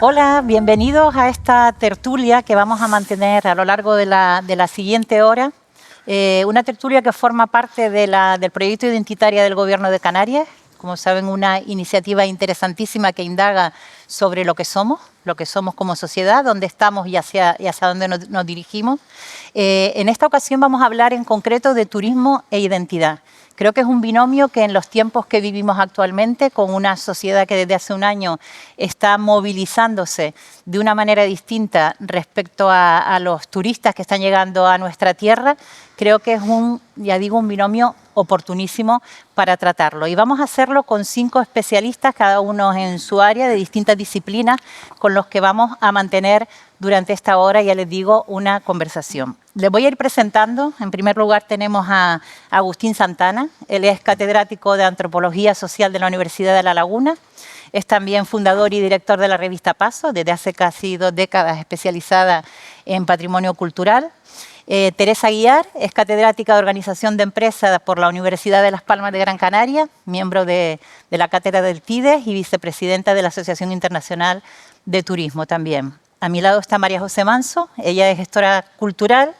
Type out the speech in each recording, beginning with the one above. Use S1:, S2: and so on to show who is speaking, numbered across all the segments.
S1: Hola, bienvenidos a esta tertulia que vamos a mantener a lo largo de la siguiente hora. Una tertulia que forma parte del proyecto identitario del Gobierno de Canarias. Como saben, una iniciativa interesantísima que indaga sobre lo que somos como sociedad, dónde estamos y hacia dónde nos dirigimos. En esta ocasión vamos a hablar en concreto de turismo e identidad. Creo que es un binomio que en los tiempos que vivimos actualmente, con una sociedad que desde hace un año está movilizándose de una manera distinta respecto a los turistas que están llegando a nuestra tierra, creo que es un binomio oportunísimo para tratarlo. Y vamos a hacerlo con 5 especialistas, cada uno en su área, de distintas disciplinas, con los que vamos a mantener durante esta hora, ya les digo, una conversación. Les voy a ir presentando. En primer lugar tenemos a Agustín Santana. Él es catedrático de Antropología Social de la Universidad de La Laguna. Es también fundador y director de la revista Paso, desde hace casi 2 décadas especializada en patrimonio cultural. Teresa Aguiar es catedrática de Organización de Empresas por la Universidad de Las Palmas de Gran Canaria, miembro de la cátedra del TIDES y vicepresidenta de la Asociación Internacional de Turismo también. A mi lado está María José Manso. Ella es gestora cultural,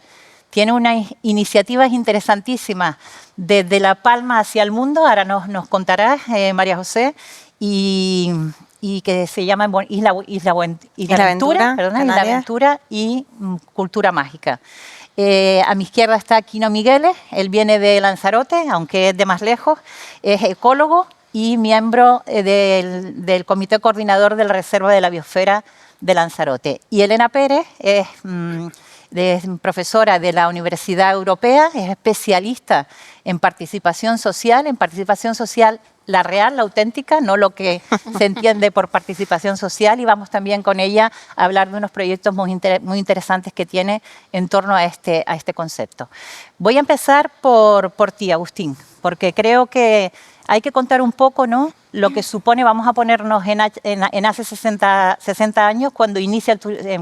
S1: tiene unas iniciativas interesantísimas desde La Palma hacia el mundo, ahora nos contará María José, y que se llama Isla Aventura y Cultura Mágica. A mi izquierda está Quino Migueles. Él viene de Lanzarote, aunque es de más lejos, es ecólogo y miembro del Comité Coordinador de la Reserva de la Biosfera de Lanzarote. Y Elena Pérez es profesora de la Universidad Europea, es especialista en participación social, la real, la auténtica, no lo que se entiende por participación social, y vamos también con ella a hablar de unos proyectos muy interesantes que tiene en torno a este concepto. Voy a empezar por ti, Agustín, porque creo que hay que contar un poco, ¿no?, lo que supone. Vamos a ponernos en hace 60 años, cuando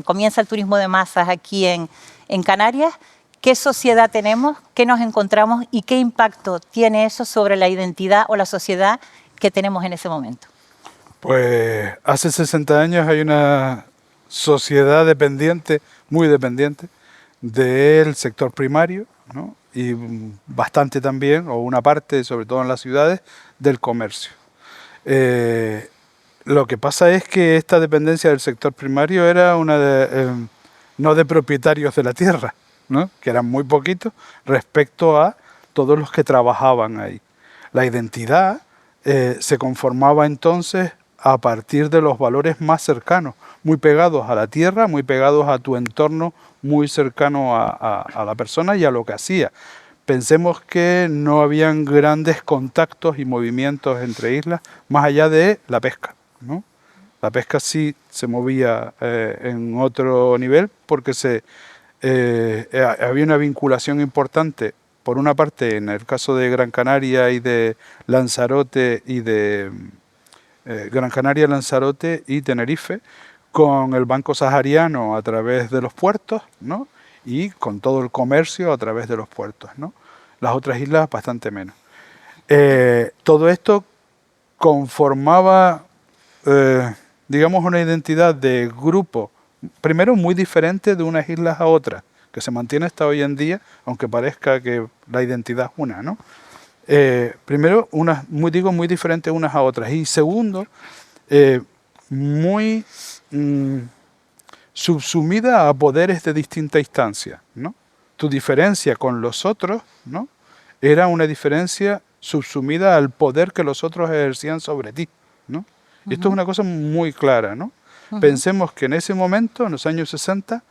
S1: comienza el turismo de masas aquí en Canarias. ¿Qué sociedad tenemos? ¿Qué nos encontramos? ¿Y qué impacto tiene eso sobre la identidad o la sociedad que tenemos en ese momento?
S2: Pues hace 60 años hay una sociedad dependiente, muy dependiente, del sector primario, ¿no? Y bastante también, o una parte, sobre todo en las ciudades, del comercio. Lo que pasa es que esta dependencia del sector primario era no de propietarios de la tierra, ¿no?, que eran muy poquitos respecto a todos los que trabajaban ahí. La identidad se conformaba entonces a partir de los valores más cercanos, muy pegados a la tierra, muy pegados a tu entorno, muy cercano a la persona y a lo que hacía. Pensemos que no habían grandes contactos y movimientos entre islas más allá de la pesca, ¿no? La pesca sí se movía en otro nivel porque había una vinculación importante, por una parte en el caso de Gran Canaria y de Lanzarote y de Gran Canaria, Lanzarote y Tenerife, con el Banco Sahariano a través de los puertos, ¿no?, y con todo el comercio a través de los puertos, ¿no? Las otras islas bastante menos. Todo esto conformaba, digamos, una identidad de grupo, primero muy diferente de unas islas a otras, que se mantiene hasta hoy en día, aunque parezca que la identidad es una, ¿no? Primero, muy diferentes unas a otras, y segundo, muy subsumida a poderes de distinta instancia, ¿no? Tu diferencia con los otros, ¿no?, era una diferencia subsumida al poder que los otros ejercían sobre ti, ¿no? Y esto es una cosa muy clara, ¿no? Pensemos que en ese momento, en los años 60,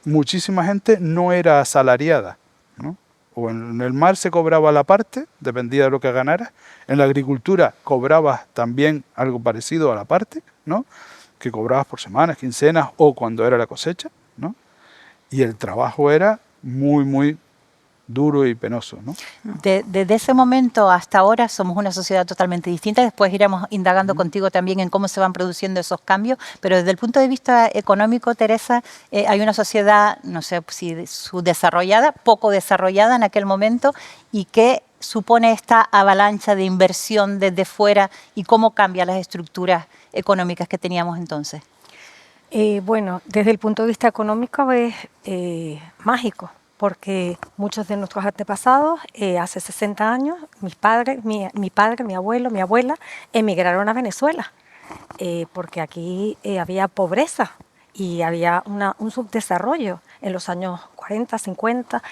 S2: muchísima gente no era asalariada, ¿no? O en el mar se cobraba la parte, dependía de lo que ganaras. En la agricultura cobrabas también algo parecido a la parte, ¿no?, que cobrabas por semanas, quincenas o cuando era la cosecha, ¿no? Y el trabajo era muy, muy duro y penoso, ¿no?
S1: Desde ese momento hasta ahora somos una sociedad totalmente distinta. Después iremos indagando contigo también en cómo se van produciendo esos cambios, pero desde el punto de vista económico, Teresa, hay una sociedad, no sé si subdesarrollada, poco desarrollada en aquel momento, y que supone esta avalancha de inversión desde fuera y cómo cambia las estructuras económicas que teníamos entonces?
S3: Bueno, desde el punto de vista económico es mágico, porque muchos de nuestros antepasados, hace 60 años, mis padres, mi padre, mi abuelo, mi abuela, emigraron a Venezuela, porque aquí había pobreza y había un subdesarrollo en los años 40, 50,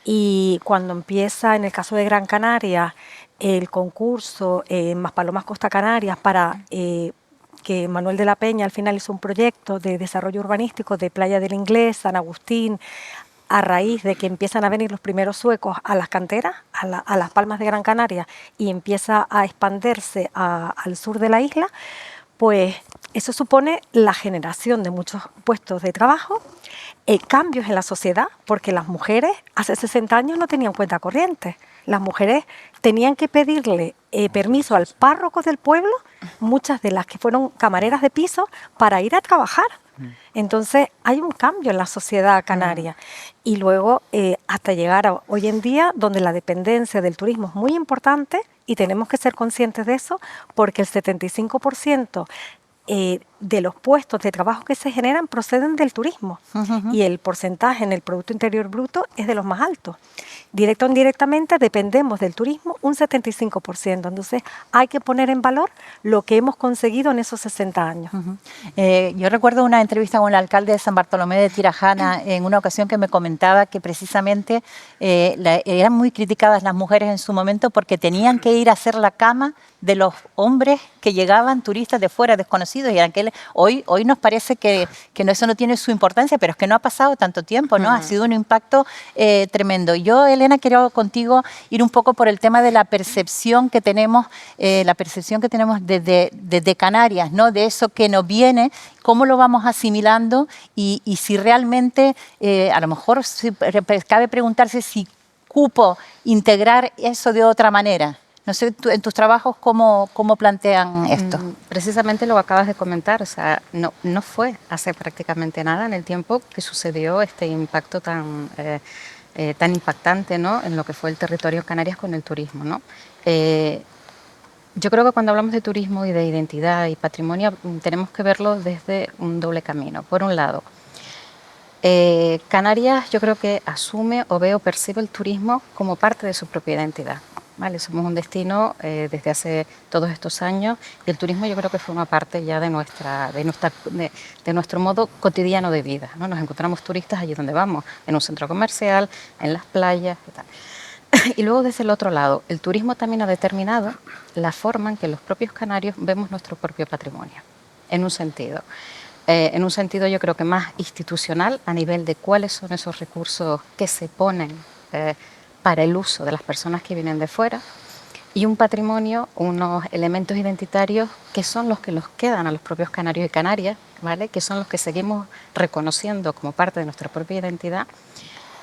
S3: y cuando empieza, en el caso de Gran Canaria, el concurso Maspalomas Costa Canarias para que Manuel de la Peña al final hizo un proyecto de desarrollo urbanístico de Playa del Inglés, San Agustín, a raíz de que empiezan a venir los primeros suecos a las canteras, a las Palmas de Gran Canaria, y empieza a expandirse al sur de la isla, pues eso supone la generación de muchos puestos de trabajo, cambios en la sociedad, porque las mujeres hace 60 años no tenían cuenta corriente. Las mujeres tenían que pedirle permiso al párroco del pueblo, muchas de las que fueron camareras de piso, para ir a trabajar. Entonces hay un cambio en la sociedad canaria. Y luego hasta llegar a hoy en día, donde la dependencia del turismo es muy importante y tenemos que ser conscientes de eso, porque el 75% de los puestos de trabajo que se generan proceden del turismo, y el porcentaje en el Producto Interior Bruto es de los más altos. Directo o indirectamente dependemos del turismo un 75%. Entonces hay que poner en valor lo que hemos conseguido en esos 60 años.
S1: Yo recuerdo una entrevista con el alcalde de San Bartolomé de Tirajana en una ocasión que me comentaba que precisamente eran muy criticadas las mujeres en su momento porque tenían que ir a hacer la cama de los hombres que llegaban turistas de fuera, desconocidos, y hoy nos parece que eso no tiene su importancia, pero es que no ha pasado tanto tiempo, ¿no? Ha sido un impacto tremendo. Yo, Elena, quiero contigo ir un poco por el tema de la percepción que tenemos desde Canarias, ¿no? De eso que nos viene, cómo lo vamos asimilando y si realmente, a lo mejor cabe preguntarse si cupo integrar eso de otra manera. No sé, en tus trabajos, ¿cómo plantean esto?
S4: Precisamente lo acabas de comentar, o sea, no fue hace prácticamente nada en el tiempo que sucedió este impacto tan impactante, ¿no?, en lo que fue el territorio de Canarias con el turismo, ¿no? Yo creo que cuando hablamos de turismo y de identidad y patrimonio tenemos que verlo desde un doble camino. Por un lado, Canarias yo creo que asume o ve o percibe el turismo como parte de su propia identidad. ¿Vale? Somos un destino desde hace todos estos años y el turismo yo creo que forma parte ya de nuestro modo cotidiano de vida, ¿no? Nos encontramos turistas allí donde vamos, en un centro comercial, en las playas y tal. Y luego desde el otro lado, el turismo también ha determinado la forma en que los propios canarios vemos nuestro propio patrimonio, en un sentido. En un sentido yo creo que más institucional, a nivel de cuáles son esos recursos que se ponen para el uso de las personas que vienen de fuera, y un patrimonio, unos elementos identitarios que son los que nos quedan a los propios canarios y canarias, ¿vale? Que son los que seguimos reconociendo como parte de nuestra propia identidad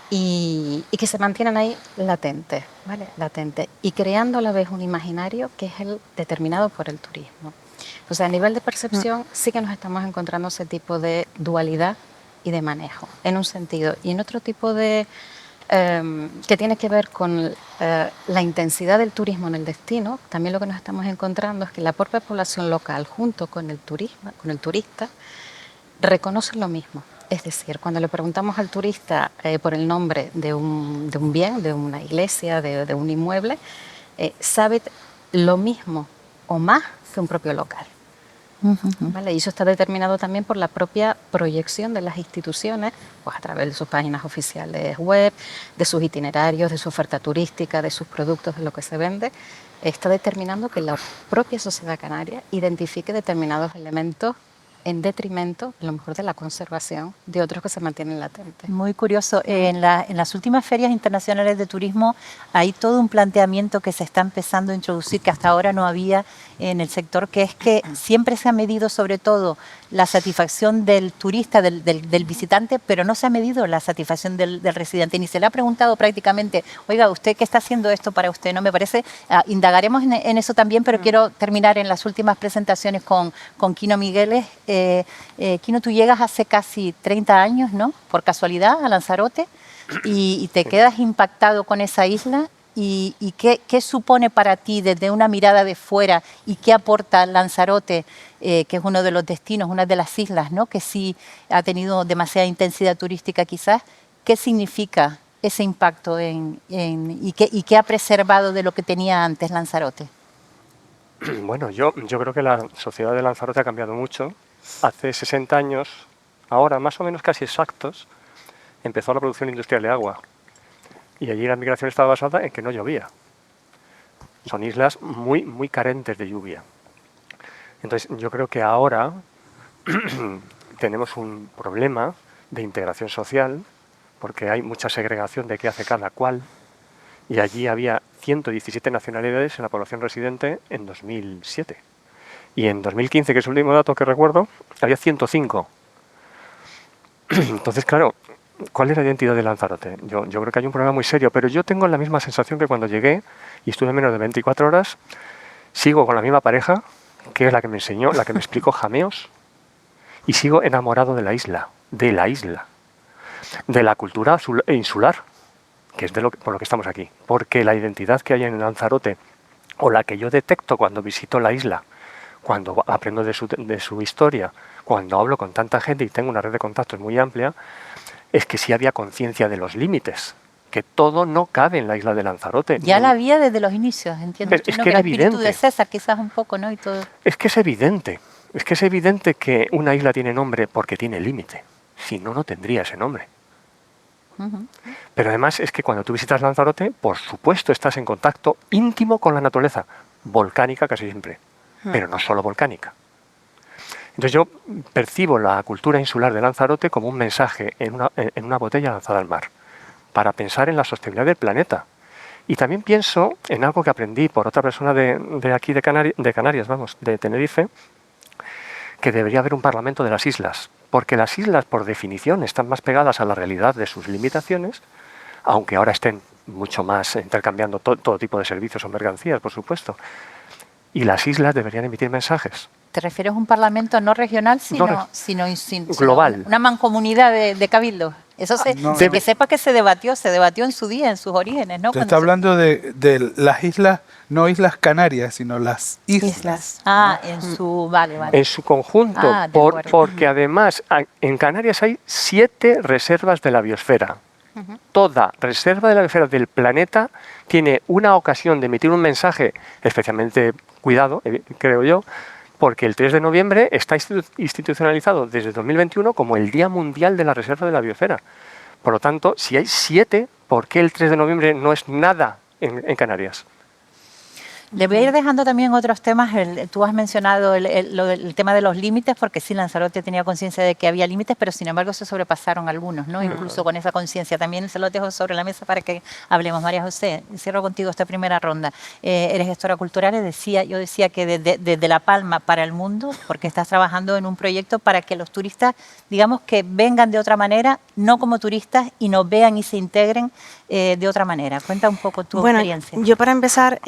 S4: y que se mantienen ahí latentes, ¿vale? Latentes, y creando a la vez un imaginario que es el determinado por el turismo. O sea, a nivel de percepción sí que nos estamos encontrando ese tipo de dualidad y de manejo, en un sentido, y en otro tipo de que tiene que ver con la intensidad del turismo en el destino. También lo que nos estamos encontrando es que la propia población local, junto con el turista, reconocen lo mismo. Es decir, cuando le preguntamos al turista por el nombre de un bien, de una iglesia, de un inmueble, sabe lo mismo o más que un propio local. ¿Vale? Y eso está determinado también por la propia proyección de las instituciones, pues a través de sus páginas oficiales web, de sus itinerarios, de su oferta turística, de sus productos, de lo que se vende. Está determinando que la propia sociedad canaria identifique determinados elementos en detrimento, a lo mejor, de la conservación de otros que se mantienen latentes.
S1: Muy curioso. En las últimas ferias internacionales de turismo hay todo un planteamiento que se está empezando a introducir, que hasta ahora no había en el sector, que es que siempre se ha medido sobre todo la satisfacción del turista, del visitante, pero no se ha medido la satisfacción del residente. Ni se le ha preguntado prácticamente, oiga, ¿usted qué está haciendo esto para usted? No me parece, indagaremos en eso también, pero quiero terminar en las últimas presentaciones con Kino Migueles. Kino, tú llegas hace casi 30 años, ¿no?, por casualidad, a Lanzarote, y te quedas impactado con esa isla. y qué supone para ti desde una mirada de fuera y qué aporta Lanzarote, que es uno de los destinos, una de las islas, ¿no? Que sí ha tenido demasiada intensidad turística quizás. ¿Qué significa ese impacto y qué ha preservado de lo que tenía antes Lanzarote?
S5: Bueno, yo creo que la sociedad de Lanzarote ha cambiado mucho. Hace 60 años, ahora más o menos casi exactos, empezó la producción industrial de agua. Y allí la migración estaba basada en que no llovía. Son islas muy, muy carentes de lluvia. Entonces, yo creo que ahora tenemos un problema de integración social, porque hay mucha segregación de qué hace cada cual. Y allí había 117 nacionalidades en la población residente en 2007. Y en 2015, que es el último dato que recuerdo, había 105. Entonces, claro, ¿cuál es la identidad de Lanzarote? Yo creo que hay un problema muy serio, pero yo tengo la misma sensación que cuando llegué y estuve menos de 24 horas, sigo con la misma pareja, que es la que me enseñó, la que me explicó jameos, y sigo enamorado de la isla, de la cultura insular, que es por lo que estamos aquí. Porque la identidad que hay en Lanzarote, o la que yo detecto cuando visito la isla, cuando aprendo de su historia, cuando hablo con tanta gente y tengo una red de contactos muy amplia, es que sí había conciencia de los límites, que todo no cabe en la isla de Lanzarote.
S1: Ya la había desde los inicios, entiendo.
S5: Es
S1: ¿no?
S5: que era
S1: el espíritu
S5: evidente.
S1: de César quizás un poco, ¿no? Y todo.
S5: Es que es evidente. Es que es evidente que una isla tiene nombre porque tiene límite. Si no, no tendría ese nombre. Pero además es que cuando tú visitas Lanzarote, por supuesto estás en contacto íntimo con la naturaleza, volcánica casi siempre, pero no solo volcánica. Entonces yo percibo la cultura insular de Lanzarote como un mensaje en una botella lanzada al mar, para pensar en la sostenibilidad del planeta. Y también pienso en algo que aprendí por otra persona de aquí de Canarias, de Tenerife, que debería haber un parlamento de las islas, porque las islas, por definición, están más pegadas a la realidad de sus limitaciones, aunque ahora estén mucho más intercambiando todo tipo de servicios o mercancías, por supuesto. Y las islas deberían emitir mensajes.
S1: ¿Te refieres a un parlamento no regional, sino
S5: global?
S1: Una mancomunidad de cabildos. Eso que sepa que se debatió en su día, en sus orígenes, ¿no?
S2: Te está hablando de las islas, no islas Canarias, sino las islas.
S1: Ah, vale.
S5: En su conjunto, porque además en Canarias hay 7 reservas de la biosfera. Toda reserva de la biosfera del planeta tiene una ocasión de emitir un mensaje especialmente cuidado, creo yo, porque el 3 de noviembre está institucionalizado desde 2021 como el Día Mundial de la Reserva de la Biosfera. Por lo tanto, si hay 7, ¿por qué el 3 de noviembre no es nada en Canarias?
S1: Le voy a ir dejando también otros temas. Tú has mencionado el tema de los límites, porque sí, Lanzarote tenía conciencia de que había límites, pero sin embargo se sobrepasaron algunos, ¿no? Incluso con esa conciencia. También se lo dejo sobre la mesa para que hablemos. María José, cierro contigo esta primera ronda. Eres gestora cultural, yo decía que desde La Palma para el mundo, porque estás trabajando en un proyecto para que los turistas, digamos, que vengan de otra manera, no como turistas, y nos vean y se integren de otra manera. Cuenta un poco tu experiencia.
S6: Yo para empezar,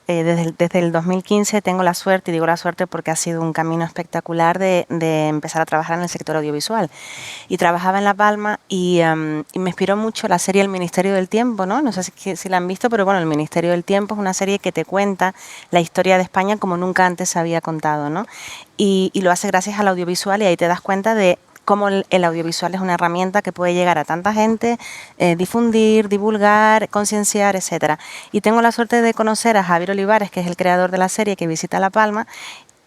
S6: desde el 2015 tengo la suerte, y digo la suerte porque ha sido un camino espectacular de empezar a trabajar en el sector audiovisual. Y trabajaba en La Palma y me inspiró mucho la serie El Ministerio del Tiempo, ¿no? No sé si la han visto, pero bueno, El Ministerio del Tiempo es una serie que te cuenta la historia de España como nunca antes se había contado, ¿no? Y lo hace gracias al audiovisual, y ahí te das cuenta de cómo el audiovisual es una herramienta que puede llegar a tanta gente, difundir, divulgar, concienciar, etcétera. Y tengo la suerte de conocer a Javier Olivares, que es el creador de la serie, que visita La Palma,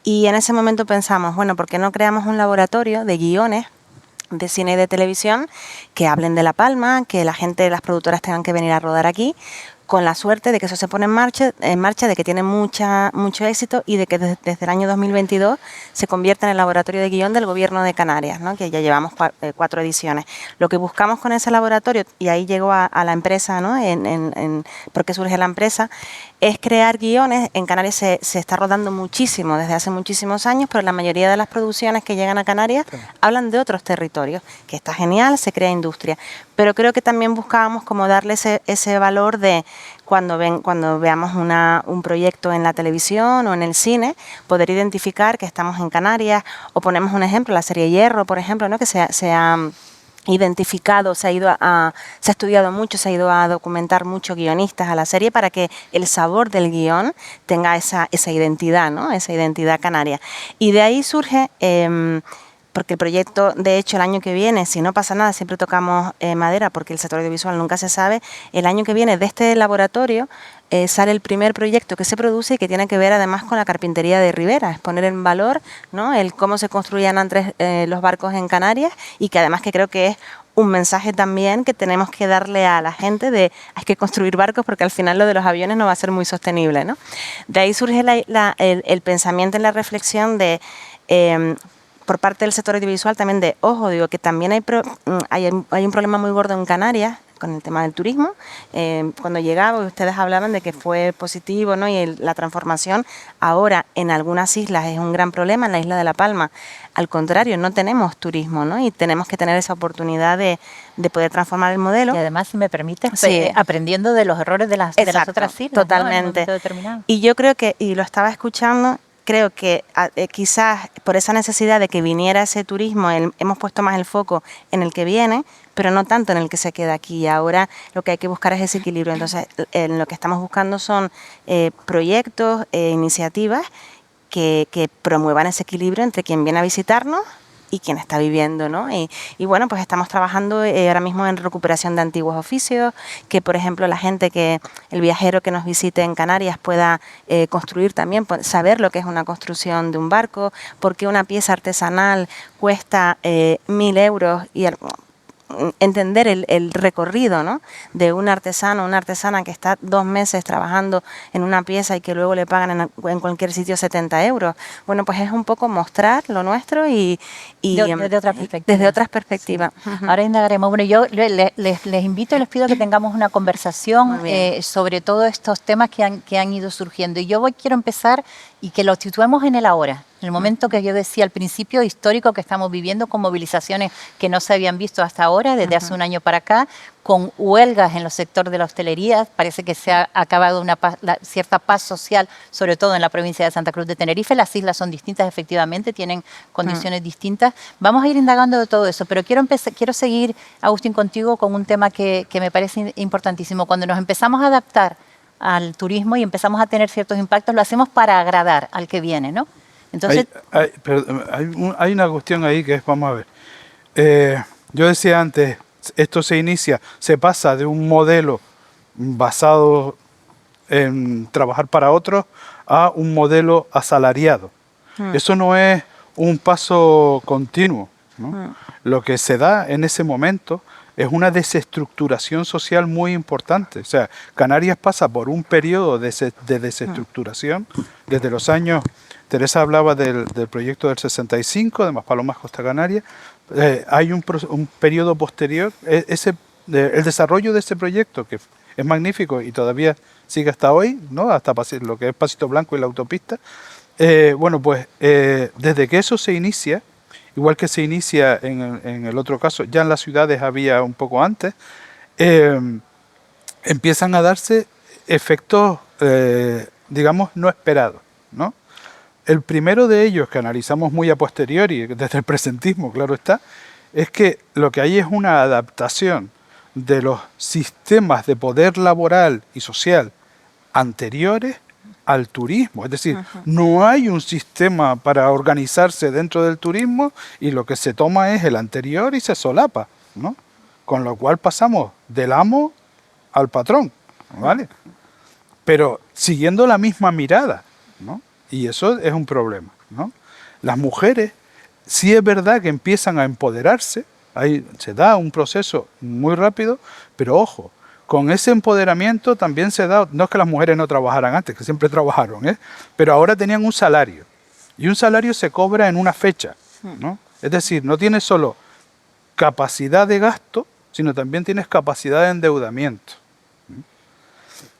S6: y en ese momento pensamos, bueno, ¿por qué no creamos un laboratorio de guiones de cine y de televisión que hablen de La Palma, que la gente, las productoras tengan que venir a rodar aquí, con la suerte de que eso se pone en marcha, de que tiene mucho éxito, y de que desde el año 2022 se convierte en el laboratorio de guión del Gobierno de Canarias, ¿no? Que ya llevamos 4 ediciones. Lo que buscamos con ese laboratorio, y ahí llegó a la empresa, ¿no? ¿Por qué surge la empresa? Es crear guiones. En Canarias se está rodando muchísimo desde hace muchísimos años, pero la mayoría de las producciones que llegan a Canarias hablan de otros territorios, que está genial, se crea industria. Pero creo que también buscábamos como darle ese valor de cuando veamos un proyecto en la televisión o en el cine, poder identificar que estamos en Canarias, o ponemos un ejemplo, la serie Hierro, por ejemplo, ¿no? Que se ha identificado, se ha estudiado mucho, se ha ido a documentar mucho guionistas a la serie para que el sabor del guión tenga esa identidad, ¿no? Esa identidad canaria. Y de ahí surge, porque el proyecto, de hecho, el año que viene, si no pasa nada, siempre tocamos madera porque el sector audiovisual nunca se sabe, el año que viene de este laboratorio sale el primer proyecto que se produce y que tiene que ver además con la carpintería de Ribera, es poner en valor, ¿no?, el cómo se construían antes los barcos en Canarias, y que además que creo que es un mensaje también que tenemos que darle a la gente de hay que construir barcos porque al final lo de los aviones no va a ser muy sostenible, ¿no? De ahí surge el pensamiento en la reflexión de por parte del sector audiovisual también de, ojo, digo que también hay un problema muy gordo en Canarias con el tema del turismo. Cuando llegaba, ustedes hablaban de que fue positivo, ¿no?, y la transformación ahora en algunas islas es un gran problema. En la isla de La Palma, al contrario, no tenemos turismo, ¿no?, y tenemos que tener esa oportunidad de poder transformar el modelo.
S1: Y además, si me permites,
S6: Sí.
S1: aprendiendo de los errores de las otras islas, ¿no?,
S6: totalmente.
S1: en un momento determinado.
S6: Y yo creo que, y lo estaba escuchando, creo que quizás por esa necesidad de que viniera ese turismo, hemos puesto más el foco en el que viene, pero no tanto en el que se queda aquí. Y ahora lo que hay que buscar es ese equilibrio. Entonces, en lo que estamos buscando son proyectos, iniciativas que promuevan ese equilibrio entre quien viene a visitarnos y quien está viviendo, ¿no? Y bueno, pues estamos trabajando ahora mismo en recuperación de antiguos oficios, que por ejemplo la gente el viajero que nos visite en Canarias pueda construir también, saber lo que es una construcción de un barco, porque una pieza artesanal cuesta 1.000 euros y entender el recorrido, ¿no?, de un artesano, una artesana que está 2 meses trabajando en una pieza y que luego le pagan en cualquier sitio 70 euros. Bueno, pues es un poco mostrar lo nuestro y
S1: desde otra perspectiva.
S6: Desde otras perspectivas.
S1: Sí. Ahora indagaremos. Bueno, yo les invito y les pido que tengamos una conversación sobre todos estos temas que han ido surgiendo. Y yo quiero empezar y que los situemos en el ahora, en el momento que yo decía al principio, histórico que estamos viviendo, con movilizaciones que no se habían visto hasta ahora, desde hace un año para acá, con huelgas en los sectores de la hostelería. Parece que se ha acabado cierta paz social, sobre todo en la provincia de Santa Cruz de Tenerife. Las islas son distintas, efectivamente, tienen condiciones distintas. Vamos a ir indagando de todo eso, pero quiero seguir, Agustín, contigo con un tema que me parece importantísimo. Cuando nos empezamos a adaptar al turismo y empezamos a tener ciertos impactos, lo hacemos para agradar al que viene, ¿no? Entonces,
S2: hay una cuestión ahí que es, vamos a ver, yo decía antes, esto se pasa de un modelo basado en trabajar para otros a un modelo asalariado. Eso no es un paso continuo, ¿no? Lo que se da en ese momento es una desestructuración social muy importante. O sea, Canarias pasa por un periodo de desestructuración desde los años... Teresa hablaba del proyecto del 65, de Maspalomas, Costa Canaria. Hay un periodo posterior, el desarrollo de ese proyecto, que es magnífico y todavía sigue hasta hoy, ¿no?, hasta lo que es Pasito Blanco y la autopista. Bueno, pues desde que eso se inicia, igual que se inicia en el otro caso, ya en las ciudades había un poco antes, empiezan a darse efectos, digamos, no esperados, ¿no? El primero de ellos, que analizamos muy a posteriori, desde el presentismo, claro está, es que lo que hay es una adaptación de los sistemas de poder laboral y social anteriores al turismo. Es decir, no hay un sistema para organizarse dentro del turismo y lo que se toma es el anterior y se solapa, ¿no? Con lo cual pasamos del amo al patrón, ¿vale? Pero siguiendo la misma mirada, ¿no? Y eso es un problema, ¿no? Las mujeres, sí es verdad que empiezan a empoderarse, ahí se da un proceso muy rápido, pero ojo, con ese empoderamiento también se da, no es que las mujeres no trabajaran antes, que siempre trabajaron, pero ahora tenían un salario, y un salario se cobra en una fecha, ¿no? Es decir, no tienes solo capacidad de gasto, sino también tienes capacidad de endeudamiento.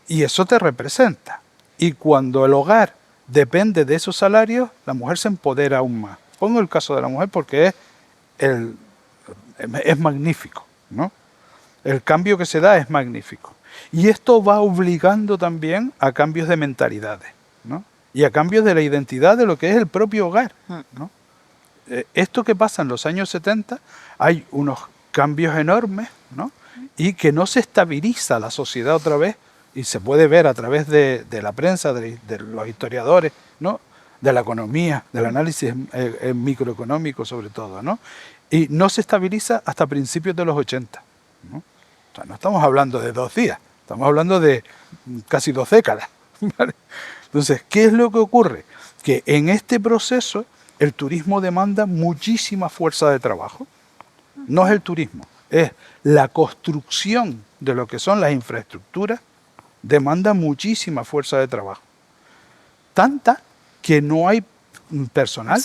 S2: Y eso te representa. Y cuando el hogar depende de esos salarios, la mujer se empodera aún más. Pongo el caso de la mujer porque es magnífico, ¿no? El cambio que se da es magnífico. Y esto va obligando también a cambios de mentalidades, ¿no? Y a cambios de la identidad de lo que es el propio hogar, ¿no? Esto que pasa en los años 70, hay unos cambios enormes, ¿no? Y que no se estabiliza la sociedad otra vez, y se puede ver a través de la prensa, de los historiadores, ¿no? De la economía, del análisis microeconómico sobre todo, ¿no? Y no se estabiliza hasta principios de los 80, ¿no? O sea, no estamos hablando de 2 días, estamos hablando de casi 2 décadas, ¿vale? Entonces, ¿qué es lo que ocurre? Que en este proceso el turismo demanda muchísima fuerza de trabajo. No es el turismo, es la construcción de lo que son las infraestructuras, demanda muchísima fuerza de trabajo. Tanta que no hay personal.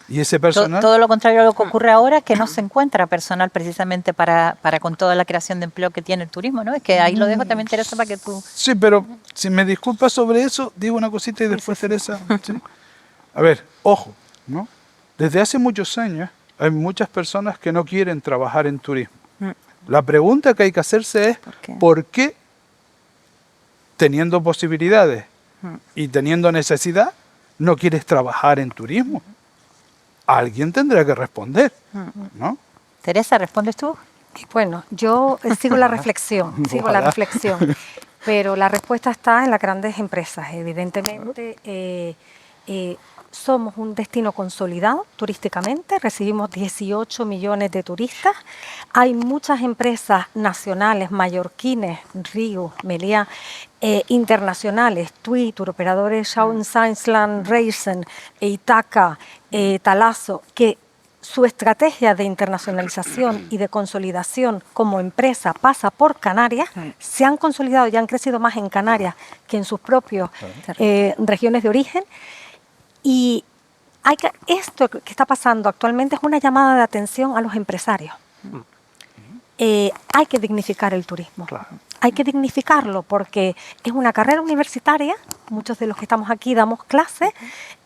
S2: Y ese personal...
S1: Todo lo contrario a lo que ocurre ahora, que no se encuentra personal precisamente para con toda la creación de empleo que tiene el turismo, ¿no? Es que ahí lo dejo, también interesa para que tú...
S2: Sí, pero si me disculpas sobre eso, digo una cosita y después Teresa... ¿sí? A ver, ojo, ¿no? Desde hace muchos años hay muchas personas que no quieren trabajar en turismo. La pregunta que hay que hacerse es ¿por qué teniendo posibilidades y teniendo necesidad no quieres trabajar en turismo? Alguien tendrá que responder, ¿no?
S1: Teresa, ¿respondes tú?
S3: Bueno, yo sigo la reflexión, pero la respuesta está en las grandes empresas. Evidentemente, somos un destino consolidado turísticamente, recibimos 18 millones de turistas, hay muchas empresas nacionales, mallorquines, Río, Meliá, internacionales, TUI, turoperadores, Shaun Scienceland, Racing, Itaca, Talasso, que su estrategia de internacionalización y de consolidación como empresa pasa por Canarias, se han consolidado y han crecido más en Canarias que en sus propias regiones de origen. Y esto que está pasando actualmente es una llamada de atención a los empresarios. Hay que dignificar el turismo. Claro. Hay que dignificarlo porque es una carrera universitaria. Muchos de los que estamos aquí damos clases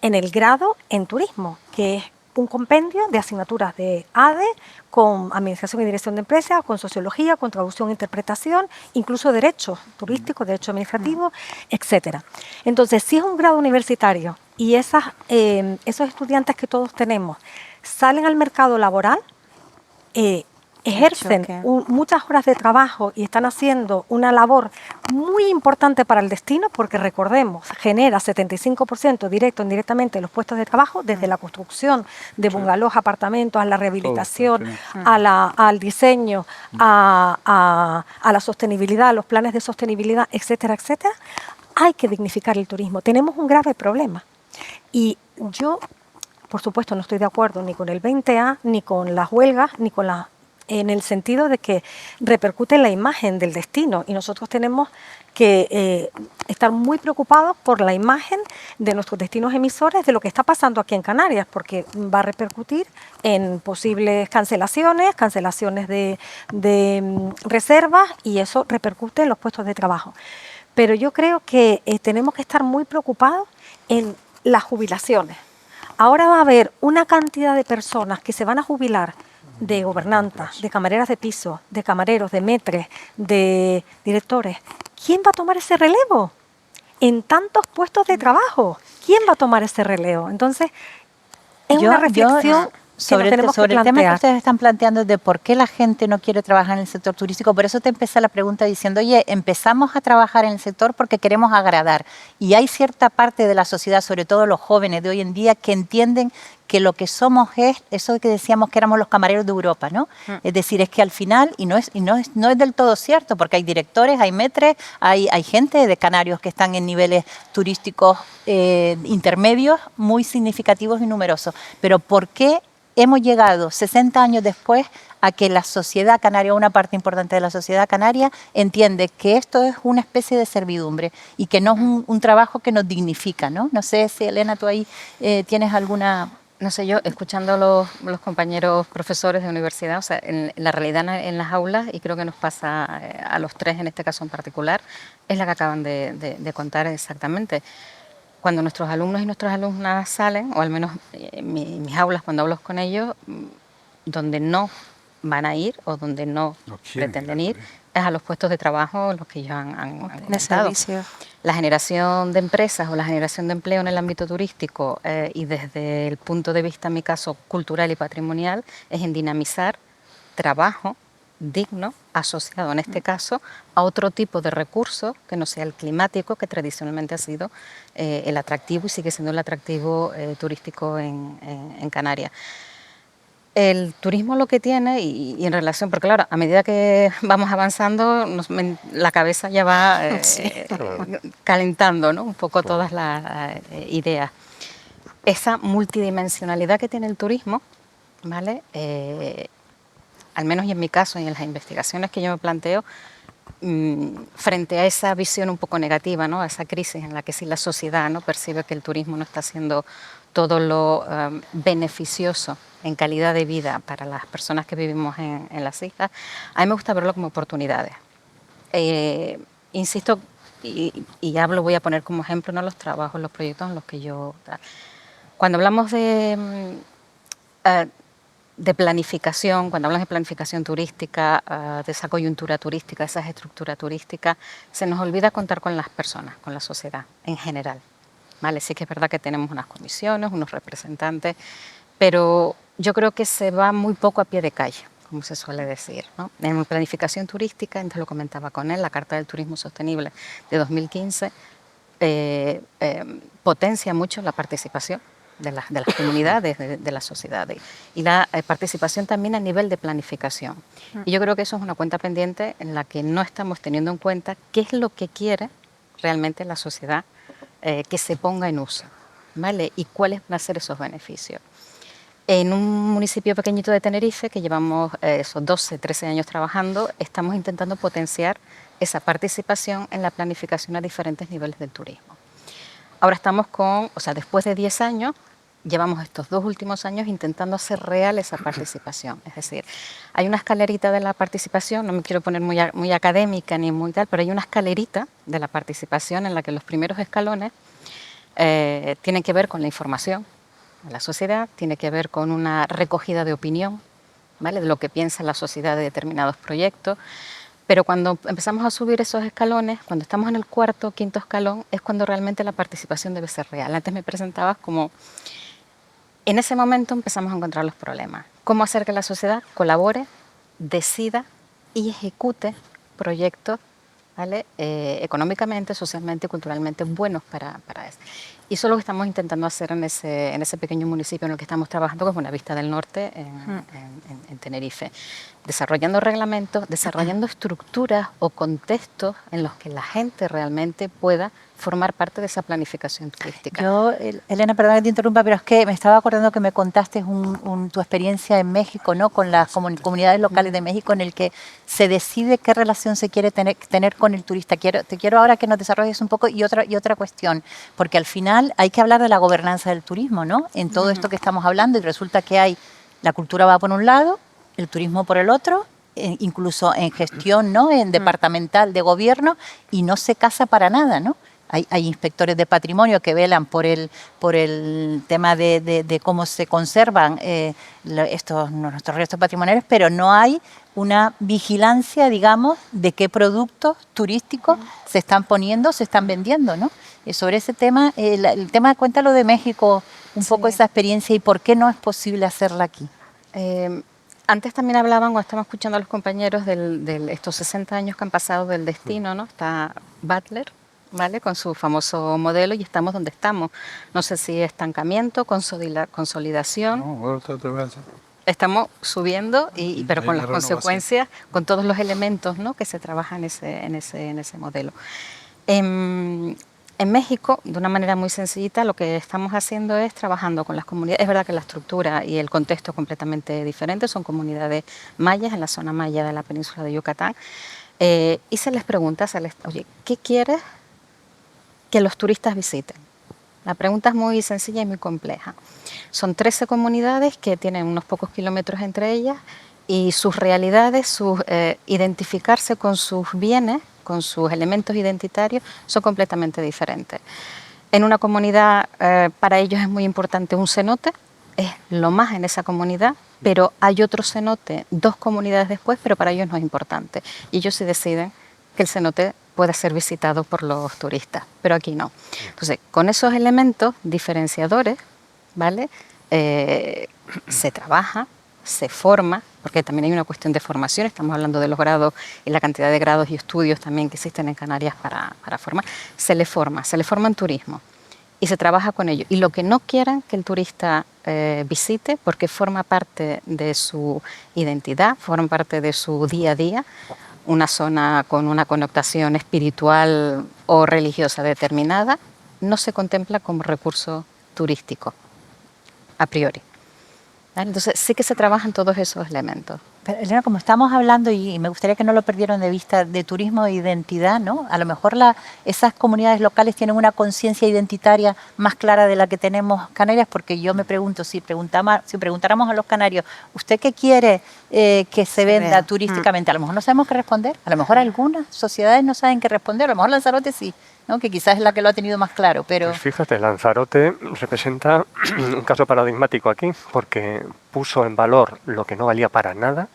S3: en el grado en turismo, que es un compendio de asignaturas de ADE, con Administración y Dirección de Empresas, con Sociología, con Traducción e Interpretación, incluso Derecho Turístico, Derecho Administrativo, etcétera. Entonces, si es un grado universitario y esos estudiantes que todos tenemos salen al mercado laboral, ejercen muchas horas de trabajo y están haciendo una labor muy importante para el destino, porque recordemos, genera 75% directo o indirectamente de los puestos de trabajo, desde la construcción de bungalows, apartamentos, a la rehabilitación, al diseño, a la sostenibilidad, a los planes de sostenibilidad, etcétera, etcétera. Hay que dignificar el turismo. Tenemos un grave problema. Y yo, por supuesto, no estoy de acuerdo ni con el 20A, ni con las huelgas, ni con en el sentido de que repercute en la imagen del destino, y nosotros tenemos que estar muy preocupados por la imagen de nuestros destinos emisores, de lo que está pasando aquí en Canarias, porque va a repercutir en posibles cancelaciones de reservas, y eso repercute en los puestos de trabajo. Pero yo creo que tenemos que estar muy preocupados en las jubilaciones. Ahora va a haber una cantidad de personas que se van a jubilar, de gobernantas, de camareras de piso, de camareros, de maîtres, de directores. ¿Quién va a tomar ese relevo? En tantos puestos de trabajo, ¿quién va a tomar ese relevo? Entonces, es una reflexión sobre
S1: el tema que ustedes están planteando de por qué la gente no quiere trabajar en el sector turístico. Por eso te empecé la pregunta diciendo, oye, empezamos a trabajar en el sector porque queremos agradar. Y hay cierta parte de la sociedad, sobre todo los jóvenes de hoy en día, que entienden que lo que somos es eso que decíamos que éramos los camareros de Europa, ¿no? Es decir, es que al final, y no es del todo cierto, porque hay directores, hay maîtres, hay gente de canarios que están en niveles turísticos intermedios muy significativos y numerosos. Pero ¿por qué hemos llegado 60 años después a que la sociedad canaria, una parte importante de la sociedad canaria, entiende que esto es una especie de servidumbre y que no es un trabajo que nos dignifica, ¿no? No sé si, Elena, tú ahí tienes alguna...
S4: No sé, yo escuchando a los compañeros profesores de universidad, o sea, en la realidad en las aulas, y creo que nos pasa a los tres en este caso en particular, es la que acaban de contar exactamente. Cuando nuestros alumnos y nuestras alumnas salen, o al menos en mis aulas cuando hablo con ellos, donde no van a ir o donde no pretenden ir, es a los puestos de trabajo en los que ellos han comentado. La generación de empresas o la generación de empleo en el ámbito turístico y desde el punto de vista, en mi caso, cultural y patrimonial, es en dinamizar trabajo digno asociado, en este caso, a otro tipo de recurso que no sea el climático, que tradicionalmente ha sido el atractivo y sigue siendo el atractivo turístico en Canarias. El turismo lo que tiene, y en relación, porque claro, a medida que vamos avanzando, la cabeza ya va calentando, ¿no? Un poco todas las ideas. Esa multidimensionalidad que tiene el turismo, ¿vale? Al menos y en mi caso y en las investigaciones que yo me planteo, frente a esa visión un poco negativa, ¿no? A esa crisis en la que sí la sociedad, ¿no?, percibe que el turismo no está siendo todo lo beneficioso en calidad de vida para las personas que vivimos en las islas, a mí me gusta verlo como oportunidades. Insisto, y hablo, voy a poner como ejemplo, ¿no?, los trabajos, los proyectos en los que yo... Cuando hablamos de planificación, cuando hablamos de planificación turística, de esa coyuntura turística, esas estructuras turísticas, se nos olvida contar con las personas, con la sociedad en general. ¿Vale? Sí que es verdad que tenemos unas comisiones, unos representantes, pero yo creo que se va muy poco a pie de calle, como se suele decir, ¿no? En planificación turística, antes lo comentaba con él, la Carta del Turismo Sostenible de 2015 potencia mucho la participación de las comunidades, de la sociedad y la participación también a nivel de planificación. Y yo creo que eso es una cuenta pendiente en la que no estamos teniendo en cuenta qué es lo que quiere realmente la sociedad que se ponga en uso, ¿vale? Y cuáles van a ser esos beneficios. En un municipio pequeñito de Tenerife, que llevamos esos 12, 13 años trabajando, estamos intentando potenciar esa participación en la planificación a diferentes niveles del turismo. Ahora estamos después de 10 años, llevamos estos 2 últimos años intentando hacer real esa participación. Es decir, hay una escalerita de la participación, no me quiero poner muy académica ni muy tal, pero hay una escalerita de la participación en la que los primeros escalones tienen que ver con la información a la sociedad, tiene que ver con una recogida de opinión, ¿vale?, de lo que piensa la sociedad de determinados proyectos. Pero cuando empezamos a subir esos escalones, cuando estamos en el 4º, 5º escalón, es cuando realmente la participación debe ser real. Antes me presentabas como... En ese momento empezamos a encontrar los problemas. Cómo hacer que la sociedad colabore, decida y ejecute proyectos, ¿vale?, económicamente, socialmente y culturalmente buenos para eso. Y eso es lo que estamos intentando hacer en ese pequeño municipio en el que estamos trabajando, que es Buenavista del Norte, en Tenerife. Desarrollando reglamentos, desarrollando estructuras o contextos en los que la gente realmente pueda formar parte de esa planificación turística.
S1: Yo, Elena, perdona que te interrumpa, pero es que me estaba acordando que me contaste tu experiencia en México, ¿no?, con las comunidades locales de México, en el que se decide qué relación se quiere tener con el turista. Te quiero ahora que nos desarrolles un poco y otra cuestión, porque al final hay que hablar de la gobernanza del turismo, ¿no?, en todo esto que estamos hablando, y resulta que la cultura va por un lado, el turismo por el otro, incluso en gestión, ¿no?, en departamental de gobierno, y no se casa para nada, ¿no? Hay inspectores de patrimonio que velan por el tema de cómo se conservan nuestros restos patrimoniales, pero no hay una vigilancia, digamos, de qué productos turísticos se están poniendo, se están vendiendo, ¿no? Y sobre ese tema, el tema, cuéntalo de México, un poco esa experiencia y por qué no es posible hacerla aquí.
S4: Antes también hablaban, cuando estamos escuchando a los compañeros de estos 60 años que han pasado del destino, ¿no? Está Butler, ¿vale?, con su famoso modelo, y estamos donde estamos. No sé si estancamiento, consolidación.
S2: No, otra vez.
S4: Estamos subiendo, pero con las consecuencias, con todos los elementos, ¿no?, que se trabajan en ese modelo. En México, de una manera muy sencillita, lo que estamos haciendo es trabajando con las comunidades. Es verdad que la estructura y el contexto es completamente diferente, son comunidades mayas en la zona maya de la península de Yucatán, y se les pregunta, oye, ¿qué quieres que los turistas visiten? La pregunta es muy sencilla y muy compleja. Son 13 comunidades que tienen unos pocos kilómetros entre ellas, y sus realidades, identificarse con sus bienes, con sus elementos identitarios, son completamente diferentes. En una comunidad, para ellos es muy importante un cenote, es lo más en esa comunidad, pero hay otro cenote 2 comunidades después, pero para ellos no es importante. Y ellos sí deciden que el cenote pueda ser visitado por los turistas, pero aquí no. Entonces, con esos elementos diferenciadores, ¿vale?, se trabaja, se forma porque también hay una cuestión de formación, estamos hablando de los grados y la cantidad de grados y estudios también que existen en Canarias para formar, se le forma en turismo y se trabaja con ello. Y lo que no quieran que el turista visite, porque forma parte de su identidad, forma parte de su día a día, una zona con una connotación espiritual o religiosa determinada, no se contempla como recurso turístico, a priori. ¿Vale? Entonces sí que se trabajan todos esos elementos.
S1: Pero, Elena, como estamos hablando, y me gustaría que no lo perdieran de vista, de turismo e identidad, ¿no? A lo mejor esas comunidades locales tienen una conciencia identitaria más clara de la que tenemos Canarias, porque yo me pregunto, si preguntáramos a los canarios, ¿usted qué quiere que se venda turísticamente? A lo mejor no sabemos qué responder, a lo mejor algunas sociedades no saben qué responder, a lo mejor Lanzarote sí, ¿no? Que quizás es la que lo ha tenido más claro, pero...
S5: Pues fíjate, Lanzarote representa un caso paradigmático aquí, porque puso en valor lo que no valía para nada,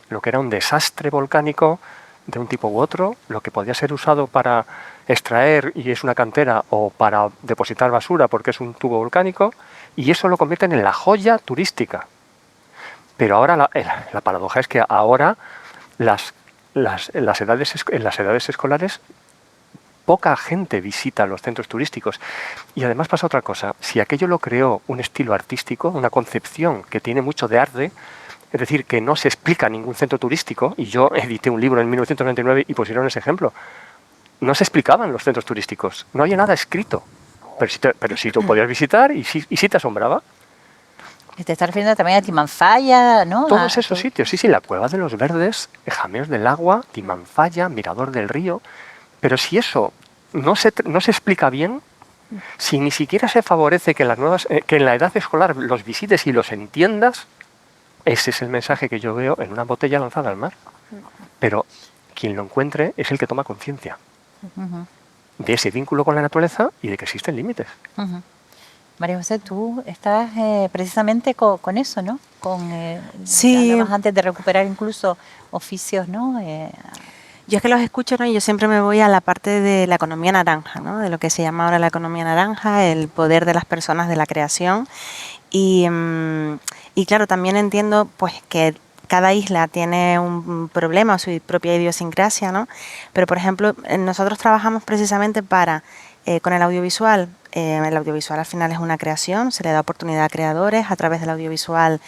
S5: lo que era un desastre volcánico de un tipo u otro, lo que podía ser usado para extraer y es una cantera o para depositar basura porque es un tubo volcánico, y eso lo convierten en la joya turística. Pero ahora la paradoja es que ahora en las edades escolares poca gente visita los centros turísticos. Y además pasa otra cosa. Si aquello lo creó un estilo artístico, una concepción que tiene mucho de arte, es decir, que no se explica ningún centro turístico, y yo edité un libro en 1999 y pusieron ese ejemplo, no se explicaban los centros turísticos, no había nada escrito, pero sí tú podías visitar y sí te asombraba.
S1: Te estás refiriendo también a Timanfaya, ¿no?
S5: Todos esos sitios, sí, la Cueva de los Verdes, Jameos del Agua, Timanfaya, Mirador del Río, pero si eso no se explica bien, si ni siquiera se favorece que en la edad escolar los visites y los entiendas, ese es el mensaje que yo veo en una botella lanzada al mar. Pero quien lo encuentre es el que toma conciencia de ese vínculo con la naturaleza y de que existen límites.
S1: María José, tú estás precisamente con eso, ¿no?
S6: Sí.
S1: Hablabas antes de recuperar incluso oficios, ¿no?
S6: Yo es que los escucho, ¿no? Y yo siempre me voy a la parte de la economía naranja, ¿no? De lo que se llama ahora la economía naranja, el poder de las personas de la creación. Y claro, también entiendo pues que cada isla tiene un problema, su propia idiosincrasia, ¿no? Pero, por ejemplo, nosotros trabajamos precisamente con el audiovisual. El audiovisual al final es una creación, se le da oportunidad a creadores. A través del audiovisual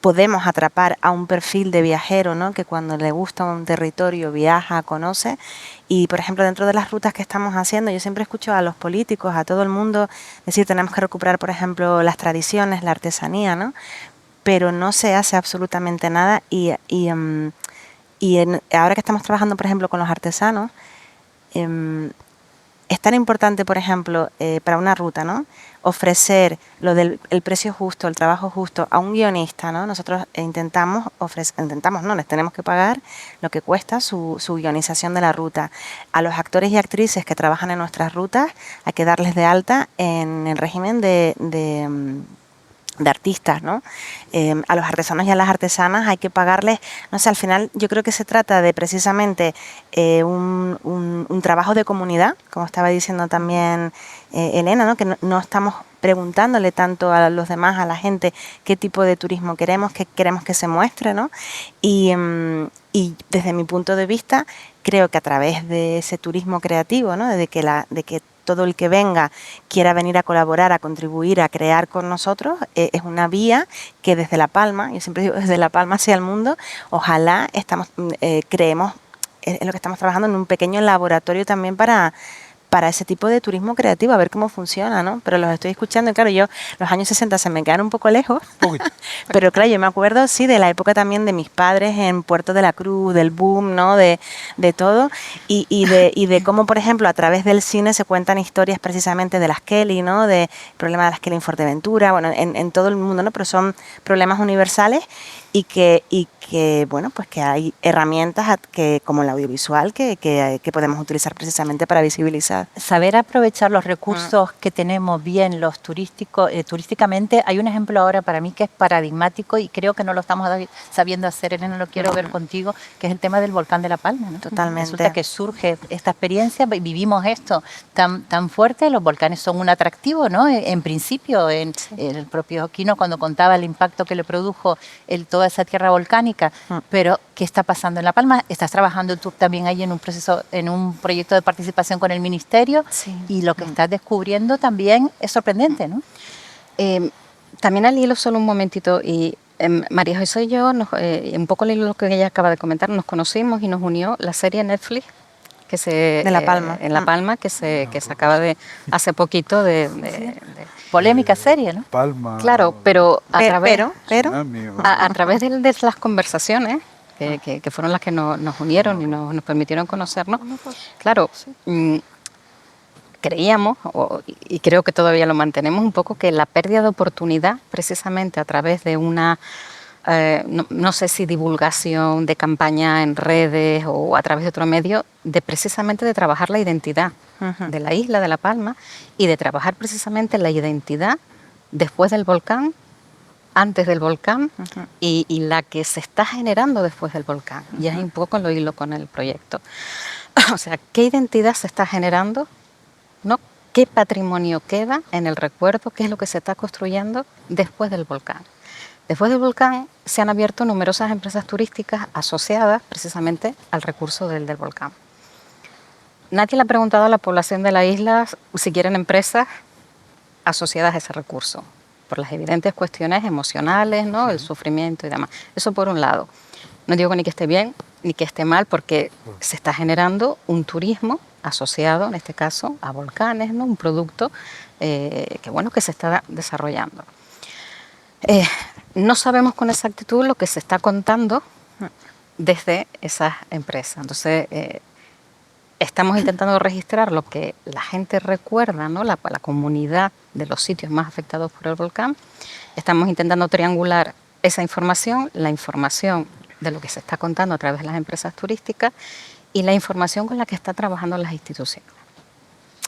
S6: podemos atrapar a un perfil de viajero, ¿no? Que cuando le gusta un territorio viaja, conoce. Y, por ejemplo, dentro de las rutas que estamos haciendo, yo siempre escucho a los políticos, a todo el mundo decir, tenemos que recuperar, por ejemplo, las tradiciones, la artesanía, ¿no? Pero no se hace absolutamente nada. Ahora que estamos trabajando, por ejemplo, con los artesanos, es tan importante, por ejemplo, para una ruta, ¿no? Ofrecer el precio justo, el trabajo justo a un guionista, ¿no? Nosotros les tenemos que pagar lo que cuesta su guionización de la ruta. A los actores y actrices que trabajan en nuestras rutas hay que darles de alta en el régimen de artistas, ¿no? A los artesanos y a las artesanas hay que pagarles, no sé, al final yo creo que se trata de precisamente un trabajo de comunidad, como estaba diciendo también Elena, ¿no? Que no estamos preguntándole tanto a los demás, a la gente, qué tipo de turismo queremos que se muestre, ¿no? Y desde mi punto de vista, creo que a través de ese turismo creativo, ¿no? De que todo el que venga quiera venir a colaborar, a contribuir, a crear con nosotros, es una vía que desde La Palma, yo siempre digo desde La Palma hacia el mundo, ojalá creemos en lo que estamos trabajando en un pequeño laboratorio también para ese tipo de turismo creativo, a ver cómo funciona, ¿no? Pero los estoy escuchando y claro, los años 60 se me quedan un poco lejos, pero claro, yo me acuerdo, sí, de la época también de mis padres en Puerto de la Cruz, del boom, ¿no? De todo, y de cómo, por ejemplo, a través del cine se cuentan historias precisamente de las Kelly, ¿no? De problema de las Kelly en Fuerteventura, bueno, en todo el mundo, ¿no? Pero son problemas universales y que bueno, pues que hay herramientas como el audiovisual que podemos utilizar precisamente para visibilizar.
S1: Saber aprovechar los recursos que tenemos bien, los turísticamente. Hay un ejemplo ahora para mí que es paradigmático y creo que no lo estamos sabiendo hacer, Elena, lo quiero ver contigo, que es el tema del volcán de La Palma, ¿no?
S6: Totalmente.
S1: Resulta que surge esta experiencia, vivimos esto tan fuerte, los volcanes son un atractivo, ¿no? En principio, el propio Quino cuando contaba el impacto que le produjo toda esa tierra volcánica, pero ¿qué está pasando en La Palma? Estás trabajando tú también ahí en un proyecto de participación con el Ministerio y lo que estás descubriendo también es sorprendente, ¿no?
S4: También al hilo, solo un momentito, y María José y yo, un poco lo que ella acaba de comentar, nos conocimos y nos unió la serie Netflix de
S6: La Palma.
S4: en La Palma, que se acaba de hace poquito de
S1: polémica serie, ¿no?
S2: Palma.
S4: Claro, pero a través de las conversaciones que fueron las que nos unieron y nos permitieron conocernos, claro, creíamos, y creo que todavía lo mantenemos un poco, que la pérdida de oportunidad, precisamente a través de una, no sé si divulgación de campaña en redes o a través de otro medio, precisamente de trabajar la identidad de la isla de La Palma y de trabajar precisamente la identidad después del volcán, antes del volcán y la que se está generando después del volcán. Y es un poco lo hilo con el proyecto. O sea, ¿qué identidad se está generando? ¿No? ¿Qué patrimonio queda en el recuerdo? ¿Qué es lo que se está construyendo después del volcán? Después del volcán se han abierto numerosas empresas turísticas asociadas precisamente al recurso del volcán. Nadie le ha preguntado a la población de la isla si quieren empresas asociadas a ese recurso, por las evidentes cuestiones emocionales, ¿no? El sufrimiento y demás. Eso por un lado. No digo ni que esté bien ni que esté mal, porque se está generando un turismo asociado, en este caso, a volcanes, ¿no? Un producto que se está desarrollando. No sabemos con exactitud lo que se está contando desde esas empresas. Entonces, estamos intentando registrar lo que la gente recuerda, ¿no? La comunidad de los sitios más afectados por el volcán. Estamos intentando triangular esa información, la información de lo que se está contando a través de las empresas turísticas y la información con la que están trabajando las instituciones.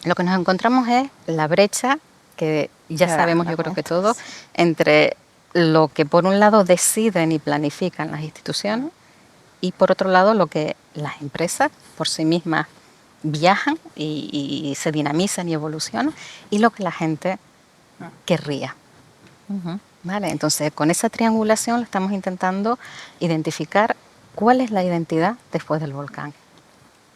S4: Lo que nos encontramos es la brecha, que ya sabemos, yo creo que todos, entre lo que por un lado deciden y planifican las instituciones y por otro lado lo que las empresas por sí mismas viajan y se dinamizan y evolucionan y lo que la gente querría. ¿Vale? Entonces, con esa triangulación estamos intentando identificar cuál es la identidad después del volcán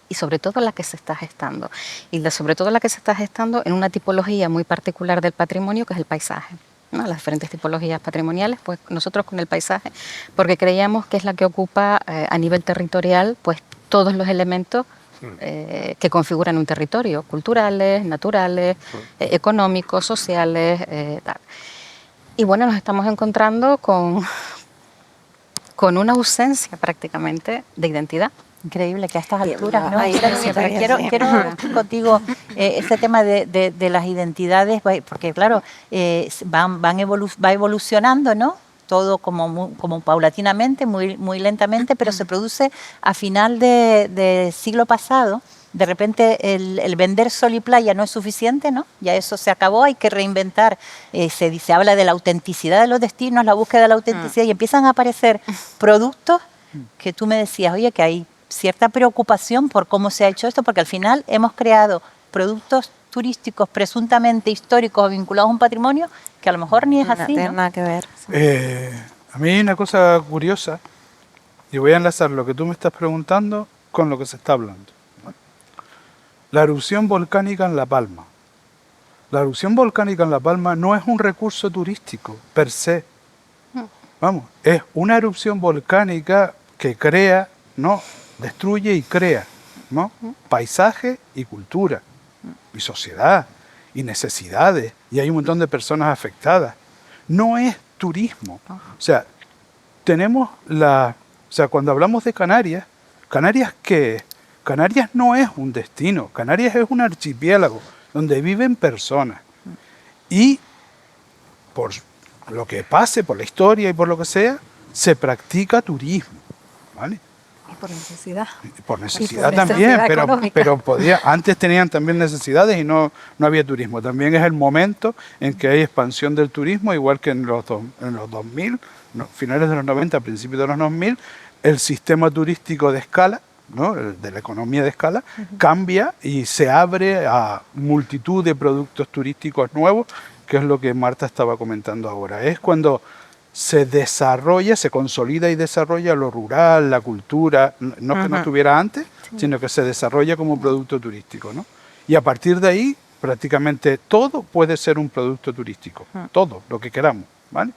S4: y sobre todo la que se está gestando. Y sobre todo la que se está gestando en una tipología muy particular del patrimonio, que es el paisaje, ¿no? Las diferentes tipologías patrimoniales, pues nosotros con el paisaje, porque creíamos que es la que ocupa a nivel territorial pues todos los elementos que configuran un territorio, culturales, naturales, económicos, sociales, tal. Y bueno, nos estamos encontrando con una ausencia prácticamente de identidad.
S1: Increíble que a estas alturas, ¿no? Quiero contigo este tema de las identidades, porque claro, va evolucionando, ¿no? Todo como paulatinamente, muy lentamente, pero se produce a final de siglo pasado. De repente el vender sol y playa no es suficiente, ¿no? Ya eso se acabó, hay que reinventar. Se habla de la autenticidad de los destinos, la búsqueda de la autenticidad, y empiezan a aparecer productos que tú me decías, oye, que hay cierta preocupación por cómo se ha hecho esto, porque al final hemos creado productos turísticos presuntamente históricos o vinculados a un patrimonio que a lo mejor ni es así, ¿no?
S6: Nada que ver.
S2: A mí hay una cosa curiosa, y voy a enlazar lo que tú me estás preguntando con lo que se está hablando. La erupción volcánica en La Palma. La erupción volcánica en La Palma no es un recurso turístico per se. Vamos, es una erupción volcánica que crea, ¿no? Destruye y crea, ¿no? Paisaje y cultura, y sociedad, y necesidades, y hay un montón de personas afectadas. No es turismo. O sea, cuando hablamos de Canarias, ¿Canarias qué es? Canarias no es un destino, Canarias es un archipiélago donde viven personas. Y por lo que pase, por la historia y por lo que sea, se practica turismo. ¿vale?
S3: Y por necesidad.
S2: Y por necesidad
S3: Y por
S2: también,
S3: necesidad
S2: pero
S3: económica.
S2: antes tenían también necesidades y no había turismo. También es el momento en que hay expansión del turismo, igual que en los 2000, finales de los 90, principios de los 2000, el sistema turístico de escala, ¿no? De la economía de escala, cambia y se abre a multitud de productos turísticos nuevos, que es lo que Marta estaba comentando ahora. Es cuando se desarrolla, se consolida y desarrolla lo rural, la cultura, no es que no estuviera antes, sino que se desarrolla como producto turístico, ¿no? Y a partir de ahí, prácticamente todo puede ser un producto turístico, todo, lo que queramos, ¿vale?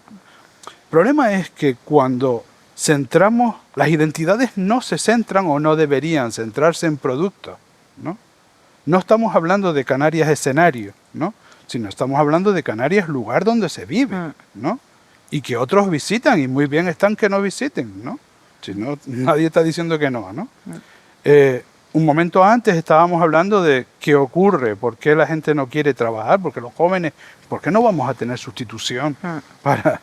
S2: El problema es que cuando centramos, las identidades no se centran o no deberían centrarse en productos, ¿no? No estamos hablando de Canarias escenario, ¿no? Sino estamos hablando de Canarias lugar donde se vive, ¿no? Y que otros visitan, y muy bien están que no visiten, ¿no? Si no, nadie está diciendo que no, ¿no? Un momento antes estábamos hablando de qué ocurre, por qué la gente no quiere trabajar, porque los jóvenes, ¿por qué no vamos a tener sustitución para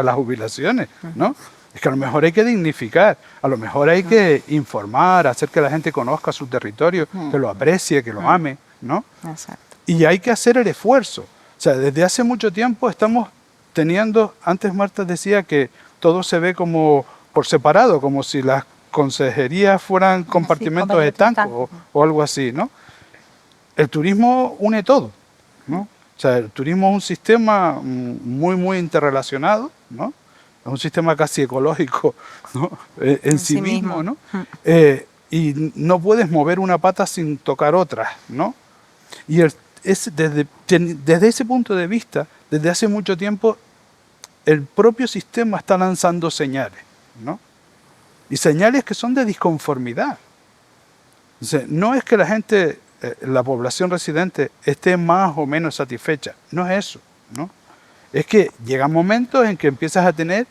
S2: las jubilaciones, ¿no? Es que a lo mejor hay que dignificar, a lo mejor hay que informar, hacer que la gente conozca su territorio, que lo aprecie, que lo ame, ¿no?
S6: Exacto.
S2: Y hay que hacer el esfuerzo. O sea, desde hace mucho tiempo estamos teniendo, antes Marta decía que todo se ve como por separado, como si las consejerías fueran compartimentos estancos o algo así, ¿no? El turismo une todo, ¿no? O sea, el turismo es un sistema muy, muy interrelacionado, ¿no? Es un sistema casi ecológico, ¿no? En sí mismo, ¿no? Y no puedes mover una pata sin tocar otras, ¿no? Y desde ese punto de vista, desde hace mucho tiempo, el propio sistema está lanzando señales, ¿no? Y señales que son de disconformidad. O sea, no es que la gente, la población residente, esté más o menos satisfecha. No es eso, ¿no? Es que llegan momentos en que empiezas a tener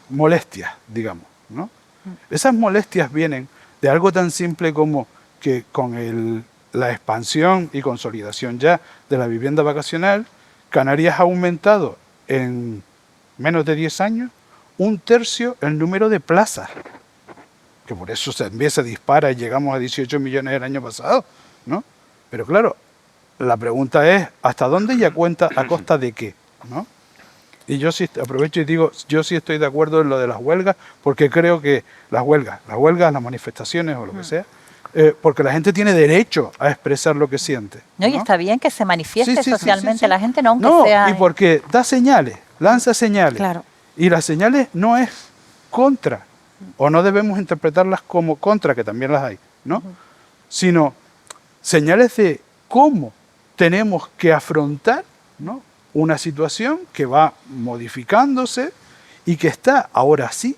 S2: molestias, digamos, ¿no? Esas molestias vienen de algo tan simple como que con la expansión y consolidación ya de la vivienda vacacional, Canarias ha aumentado en menos de 10 años 1/3 el número de plazas, que por eso también se dispara y llegamos a 18 millones el año pasado, ¿no? Pero claro, la pregunta es, ¿hasta dónde y a costa de qué, ¿no? Y yo sí aprovecho y digo, yo sí estoy de acuerdo en lo de las huelgas, porque creo que las huelgas, las manifestaciones o lo que sea, porque la gente tiene derecho a expresar lo que siente.
S1: No, y
S2: ¿no?
S1: está bien que se manifieste
S2: Sí,
S1: socialmente la gente, no aunque
S2: No,
S1: sea...
S2: y porque da señales, lanza señales.
S6: Claro.
S2: Y las señales no es contra, o no debemos interpretarlas como contra, que también las hay, ¿no? Sino señales de cómo tenemos que afrontar, ¿no?, una situación que va modificándose y que está ahora sí,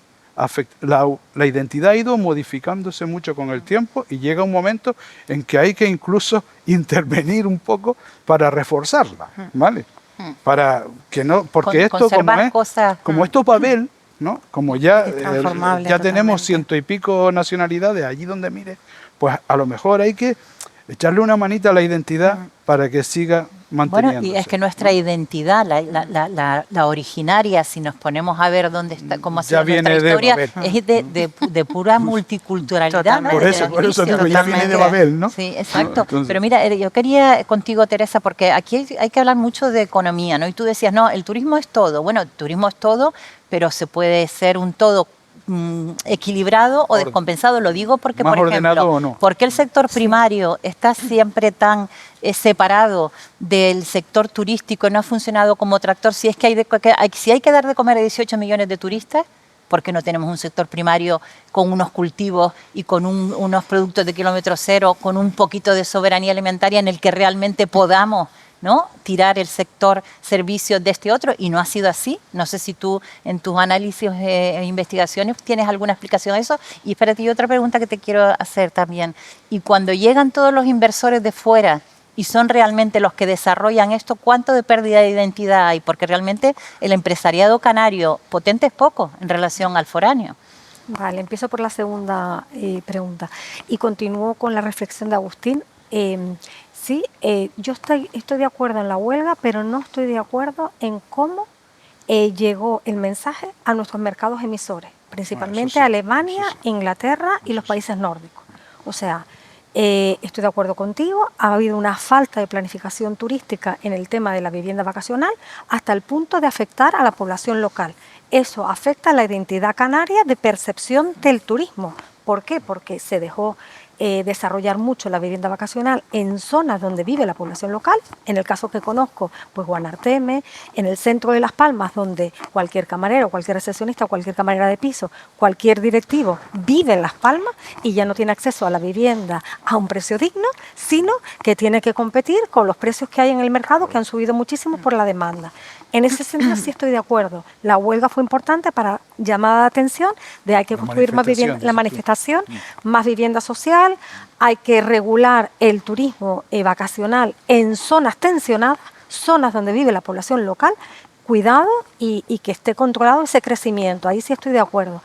S2: la identidad ha ido modificándose mucho con el tiempo y llega un momento en que hay que incluso intervenir un poco para reforzarla, ¿vale? Para que no, porque esto como esto Pavel, ¿no? Como ya,
S6: Es transformable
S2: ya tenemos
S6: totalmente.
S2: 100 y pico nacionalidades allí donde mire, pues a lo mejor hay que echarle una manita a la identidad para que siga manteniéndose.
S1: Bueno, y es que nuestra identidad, la originaria, si nos ponemos a ver dónde está, cómo ha sido nuestra
S2: viene de
S1: historia,
S2: Babel.
S1: es de pura multiculturalidad.
S6: Totalmente.
S1: ¿no?
S2: Por eso digo, ya
S1: Totalmente.
S2: viene de Babel, ¿no?
S1: Sí, exacto.
S2: Entonces-
S1: Pero mira, yo quería contigo, Teresa, porque aquí hay que hablar mucho de economía, ¿no? Y tú decías, no, el turismo es todo. Bueno, el turismo es todo, pero se puede ser un todo equilibrado o descompensado. Lo digo porque,
S2: Más
S1: por
S2: ordenado
S1: ejemplo,
S2: o no.
S1: ¿por qué el sector primario está siempre tan separado del sector turístico y no ha funcionado como tractor? Si es que si hay que dar de comer a 18 millones de turistas, ¿por qué no tenemos un sector primario con unos cultivos y con unos productos de kilómetro cero, con un poquito de soberanía alimentaria en el que realmente podamos, ¿no?, tirar el sector servicios de este otro? Y no ha sido así. No sé si tú en tus análisis e investigaciones tienes alguna explicación a eso. Y espérate, y otra pregunta que te quiero hacer también. Y cuando llegan todos los inversores de fuera y son realmente los que desarrollan esto, ¿cuánto de pérdida de identidad hay? Porque realmente el empresariado canario potente es poco en relación al foráneo.
S3: Vale, empiezo por la segunda pregunta y continúo con la reflexión de Agustín. Sí, yo estoy de acuerdo en la huelga, pero no estoy de acuerdo en cómo llegó el mensaje a nuestros mercados emisores, principalmente
S2: sí,
S3: Alemania,
S2: eso sí.
S3: Inglaterra y los países nórdicos. O sea, estoy de acuerdo contigo, ha habido una falta de planificación turística en el tema de la vivienda vacacional hasta el punto de afectar a la población local. Eso afecta a la identidad canaria de percepción del turismo. ¿Por qué? Porque se dejó desarrollar mucho la vivienda vacacional en zonas donde vive la población local. En el caso que conozco, pues Guanarteme, en el centro de Las Palmas, donde cualquier camarero, cualquier recepcionista, cualquier camarera de piso, cualquier directivo vive en Las Palmas y ya no tiene acceso a la vivienda a un precio digno, sino que tiene que competir con los precios que hay en el mercado, que han subido muchísimo por la demanda. En ese sentido sí estoy de acuerdo. La huelga fue importante para llamar la atención de hay que construir más vivienda, la manifestación, más vivienda social, hay que regular el turismo vacacional en zonas tensionadas, zonas donde vive la población local, cuidado y que esté controlado ese crecimiento. Ahí sí estoy de acuerdo.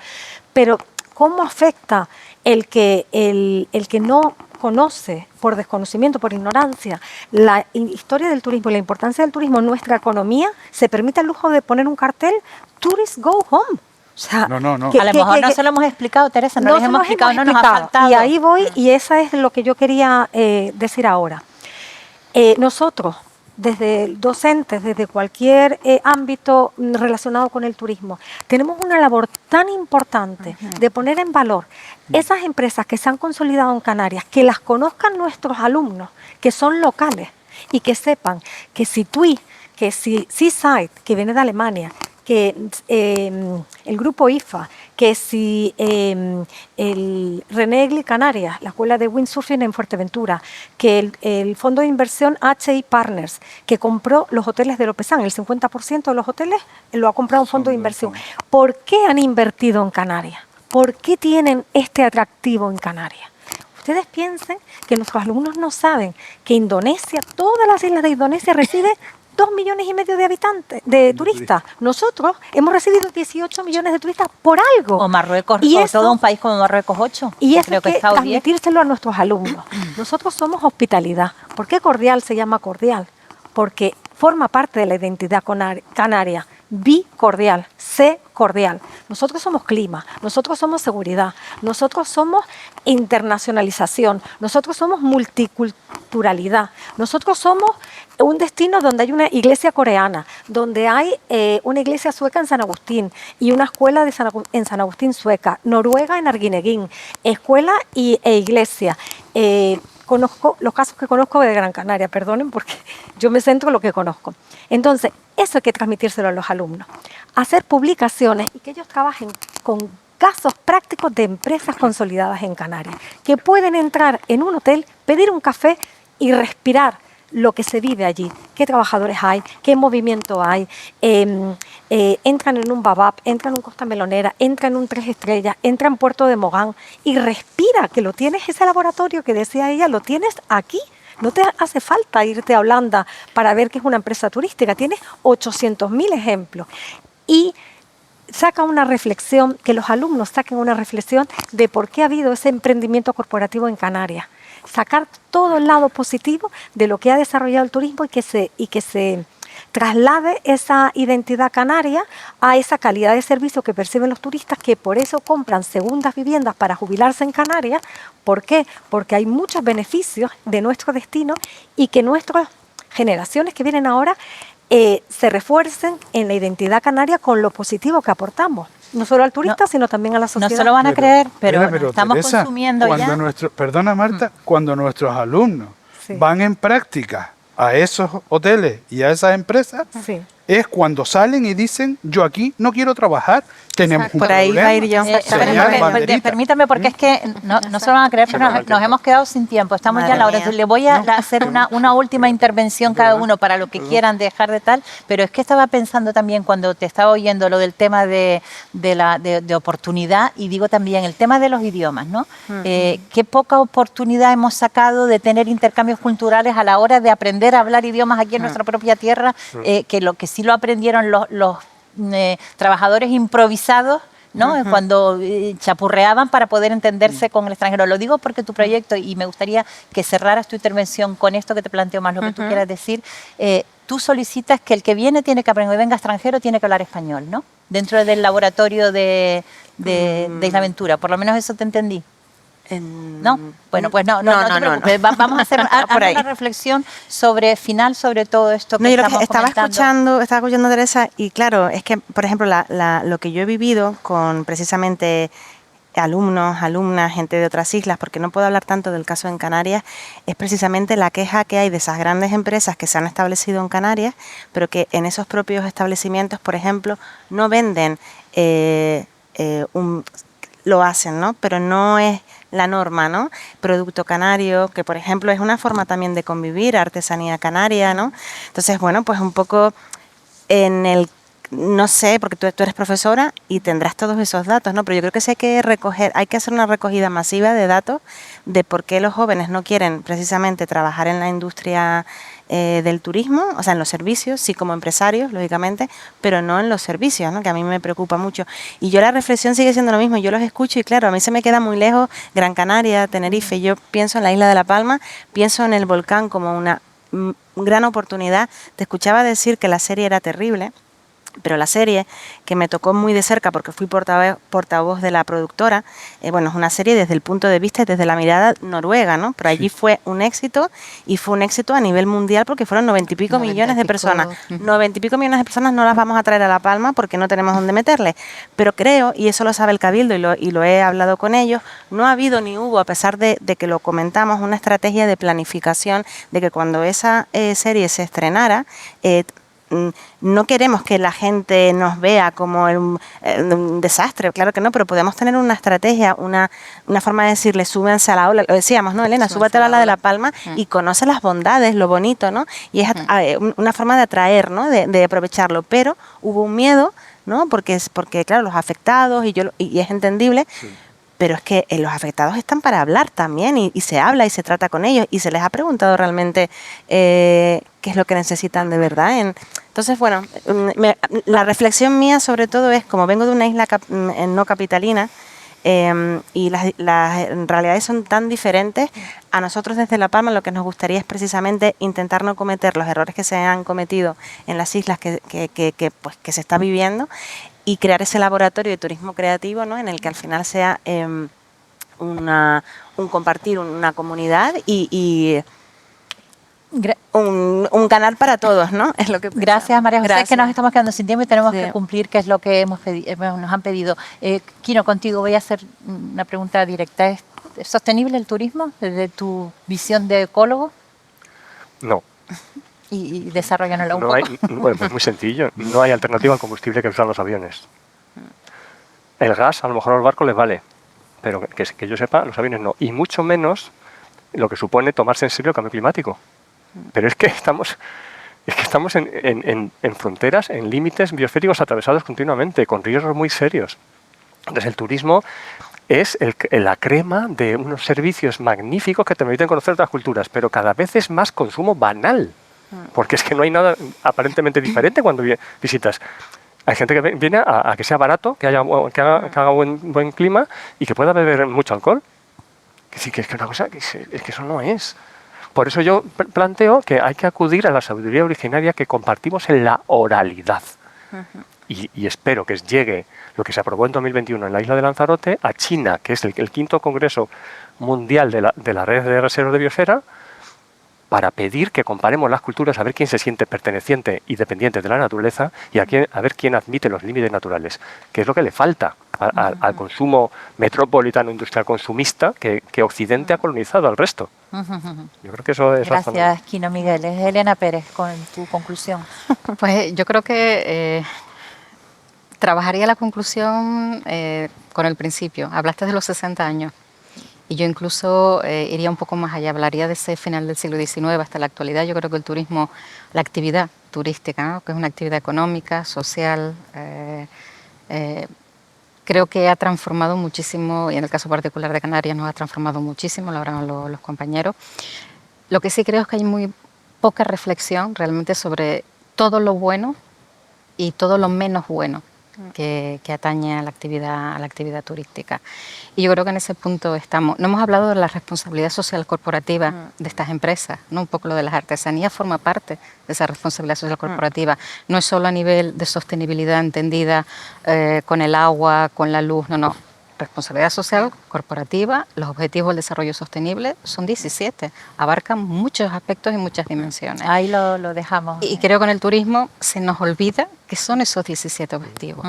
S3: Pero ¿cómo afecta el que no conoce, por desconocimiento, por ignorancia, la historia del turismo y la importancia del turismo en nuestra economía, se permite el lujo de poner un cartel "Tourists go home"? O sea,
S2: No.
S1: A lo mejor no se lo hemos explicado, Teresa, no les
S3: se
S1: hemos
S3: los
S1: explicado, no nos ha
S3: explicado.
S1: faltado.
S3: Y ahí voy, y esa es lo que yo quería decir ahora. Nosotros, desde docentes, desde cualquier ámbito relacionado con el turismo, tenemos una labor tan importante de poner en valor esas empresas que se han consolidado en Canarias, que las conozcan nuestros alumnos, que son locales, y que sepan que si TUI, que si Seaside, que viene de Alemania, que el grupo IFA, que si el René Egli Canarias, la escuela de windsurfing en Fuerteventura, que el fondo de inversión HI Partners, que compró los hoteles de Lopezán, el 50% de los hoteles lo ha comprado un fondo de inversión. ¿Por qué han invertido en Canarias? ¿Por qué tienen este atractivo en Canarias? Ustedes piensen que nuestros alumnos no saben que Indonesia, todas las islas de Indonesia reciben 2,5 millones de habitantes, de turistas. Nosotros hemos recibido 18 millones de turistas por algo.
S1: O Marruecos,
S3: Y
S1: o
S3: eso-
S1: todo un país como Marruecos 8.
S3: Y eso
S1: creo
S3: hay
S1: que
S3: que
S1: está bien.
S3: transmitírselo a nuestros alumnos. Nosotros somos hospitalidad. ¿Por qué Cordial se llama Cordial? Porque forma parte de la identidad canaria. Bi cordial, C cordial. Nosotros somos clima, nosotros somos seguridad, nosotros somos internacionalización, nosotros somos multiculturalidad, nosotros somos un destino donde hay una iglesia coreana, donde hay una iglesia sueca en San Agustín y una escuela en San Agustín sueca, Noruega en Arguineguín, escuela e iglesia. Conozco los casos que conozco de Gran Canaria, perdonen, porque yo me centro en lo que conozco. Entonces, eso hay que transmitírselo a los alumnos. Hacer publicaciones y que ellos trabajen con casos prácticos de empresas consolidadas en Canarias, que pueden entrar en un hotel, pedir un café y respirar lo que se vive allí, qué trabajadores hay, qué movimiento hay, entran en un Babab, entran en un Costa Melonera, entran en un 3 estrellas, entran en Puerto de Mogán y respira, que lo tienes, ese laboratorio que decía ella, lo tienes aquí. No te hace falta irte a Holanda para ver que es una empresa turística, tienes 800.000 ejemplos. Y saca una reflexión, que los alumnos saquen una reflexión de por qué ha habido ese emprendimiento corporativo en Canarias. Sacar todo el lado positivo de lo que ha desarrollado el turismo y que se traslade esa identidad canaria a esa calidad de servicio que perciben los turistas, que por eso compran segundas viviendas para jubilarse en Canarias. ¿Por qué? Porque hay muchos beneficios de nuestro destino y que nuestras generaciones que vienen ahora se refuercen en la identidad canaria con lo positivo que aportamos. No solo al turista, sino también a la sociedad.
S1: No se lo van a creer, pero
S2: Mira,
S1: estamos
S2: Teresa,
S1: consumiendo
S2: cuando
S1: ya.
S2: perdona Marta, cuando nuestros alumnos
S3: Sí.
S2: van en práctica a esos hoteles y a esas empresas,
S3: Sí.
S2: es cuando salen y dicen, yo aquí no quiero trabajar, tenemos un
S6: Por ahí va a ir
S2: problema.
S6: yo.
S2: Señal, banderita.
S1: Permítame, porque es que no se lo van a creer, pero nos hemos quedado sin tiempo. Estamos ya en la hora.
S6: Madre
S1: Entonces, le voy a hacer una última intervención cada uno para lo que quieran dejar de tal. Pero es que estaba pensando también cuando te estaba oyendo lo del tema de oportunidad, y digo también el tema de los idiomas, ¿no? Qué poca oportunidad hemos sacado de tener intercambios culturales a la hora de aprender a hablar idiomas aquí en nuestra propia tierra, que sí lo aprendieron los trabajadores improvisados ¿no? Cuando chapurreaban para poder entenderse con el extranjero. Lo digo porque tu proyecto, y me gustaría que cerraras tu intervención con esto que te planteo más lo que tú quieras decir, tú solicitas que el que viene tiene que aprender, venga extranjero, tiene que hablar español, ¿no? Dentro del laboratorio de Isla Aventura, por lo menos eso te entendí. ¿No? Bueno, pues no te preocupes. Vamos a hacer una reflexión sobre todo esto que
S6: No, yo
S1: estamos
S6: estaba
S1: comentando.
S6: estaba escuchando a Teresa y claro, es que, por ejemplo, lo que yo he vivido con precisamente alumnos, alumnas, gente de otras islas, porque no puedo hablar tanto del caso en Canarias, es precisamente la queja que hay de esas grandes empresas que se han establecido en Canarias, pero que en esos propios establecimientos, por ejemplo, no venden, lo hacen, ¿no? Pero no es la norma, ¿no? Producto canario, que por ejemplo es una forma también de convivir, artesanía canaria, ¿no? Entonces, bueno, pues un poco no sé, porque tú eres profesora y tendrás todos esos datos, ¿no? Pero yo creo que sí hay que hacer una recogida masiva de datos de por qué los jóvenes no quieren precisamente trabajar en la industria del turismo, o sea, en los servicios, sí como empresarios, lógicamente, pero no en los servicios, ¿no? Que a mí me preocupa mucho. Y yo la reflexión sigue siendo lo mismo, yo los escucho y claro, a mí se me queda muy lejos Gran Canaria, Tenerife, yo pienso en la isla de La Palma, pienso en el volcán como una gran oportunidad. Te escuchaba decir que la serie era terrible, pero la serie, que me tocó muy de cerca porque fui portavoz de la productora, bueno, es una serie desde el punto de vista y desde la mirada noruega, ¿no? Pero allí fue un éxito y fue un éxito a nivel mundial porque fueron 90 y pico millones de personas. 90 y pico millones de personas no las vamos a traer a La Palma porque no tenemos dónde meterles. Pero creo, y eso lo sabe el Cabildo y lo he hablado con ellos, no ha habido ni hubo, a pesar de que lo comentamos, una estrategia de planificación de que cuando esa serie se estrenara, no queremos que la gente nos vea como un desastre, claro que no, pero podemos tener una estrategia, una forma de decirle, súbense a la ola, lo decíamos, ¿no, Elena? Súbate a la ola de La Palma y conoce las bondades, lo bonito, ¿no? Y es una forma de atraer, ¿no? De aprovecharlo, pero hubo un miedo, ¿no? Porque claro, los afectados, y es entendible, pero es que los afectados están para hablar también y se habla y se trata con ellos y se les ha preguntado realmente qué es lo que necesitan de verdad. Entonces, bueno, la reflexión mía sobre todo es, como vengo de una isla no capitalina y las realidades son tan diferentes, a nosotros desde La Palma lo que nos gustaría es precisamente intentar no cometer los errores que se han cometido en las islas que se está viviendo y crear ese laboratorio de turismo creativo, ¿no? En el que al final sea un compartir, una comunidad y un canal para todos, ¿no? Es lo que
S1: Gracias, María José. Es que nos estamos quedando sin tiempo y tenemos
S6: Sí.
S1: que cumplir, que es lo que nos han pedido. Kino, contigo voy a hacer una pregunta directa. ¿Es sostenible el turismo desde tu visión de ecólogo?
S5: No.
S1: Y desarrollarlo un
S5: No
S1: poco.
S5: hay, bueno, pues muy sencillo. No hay alternativa al combustible que usan los aviones. El gas, a lo mejor a los barcos les vale, pero que yo sepa, los aviones no. Y mucho menos lo que supone tomarse en serio el cambio climático. Pero es que estamos en fronteras, en límites biosféricos atravesados continuamente, con riesgos muy serios. Entonces el turismo es la crema de unos servicios magníficos que te permiten conocer otras culturas, pero cada vez es más consumo banal. Porque es que no hay nada aparentemente diferente cuando visitas. Hay gente que viene a que sea barato, que haga buen clima y que pueda beber mucho alcohol. Que es que una cosa, es que eso no es. Por eso yo planteo que hay que acudir a la sabiduría originaria que compartimos en la oralidad. Y espero que llegue lo que se aprobó en 2021 en la isla de Lanzarote a China, que es el 5º Congreso Mundial de la Red de Reservas de Biosfera, para pedir que comparemos las culturas, a ver quién se siente perteneciente y dependiente de la naturaleza y a ver quién admite los límites naturales, que es lo que le falta al consumo metropolitano industrial consumista que Occidente ha colonizado al resto. Yo creo que eso es razonable.
S1: Gracias, Kino Miguel. Es Elena Pérez con tu conclusión.
S4: Pues yo creo que trabajaría la conclusión con el principio. Hablaste de los 60 años. Y yo incluso iría un poco más allá, hablaría de ese final del siglo XIX hasta la actualidad. Yo creo que el turismo, la actividad turística, ¿no? Que es una actividad económica, social, creo que ha transformado muchísimo, y en el caso particular de Canarias nos ha transformado muchísimo, lo hablan los compañeros. Lo que sí creo es que hay muy poca reflexión realmente sobre todo lo bueno y todo lo menos bueno que atañe a la actividad turística. Y yo creo que en ese punto estamos. No hemos hablado de la responsabilidad social corporativa de estas empresas, ¿no? Un poco lo de las artesanías forma parte de esa responsabilidad social corporativa. No es solo a nivel de sostenibilidad entendida con el agua, con la luz, no. Responsabilidad social corporativa, los objetivos del desarrollo sostenible son 17, abarcan muchos aspectos y muchas dimensiones.
S1: Ahí lo dejamos.
S4: Y creo que en el turismo se nos olvida que son esos 17 objetivos.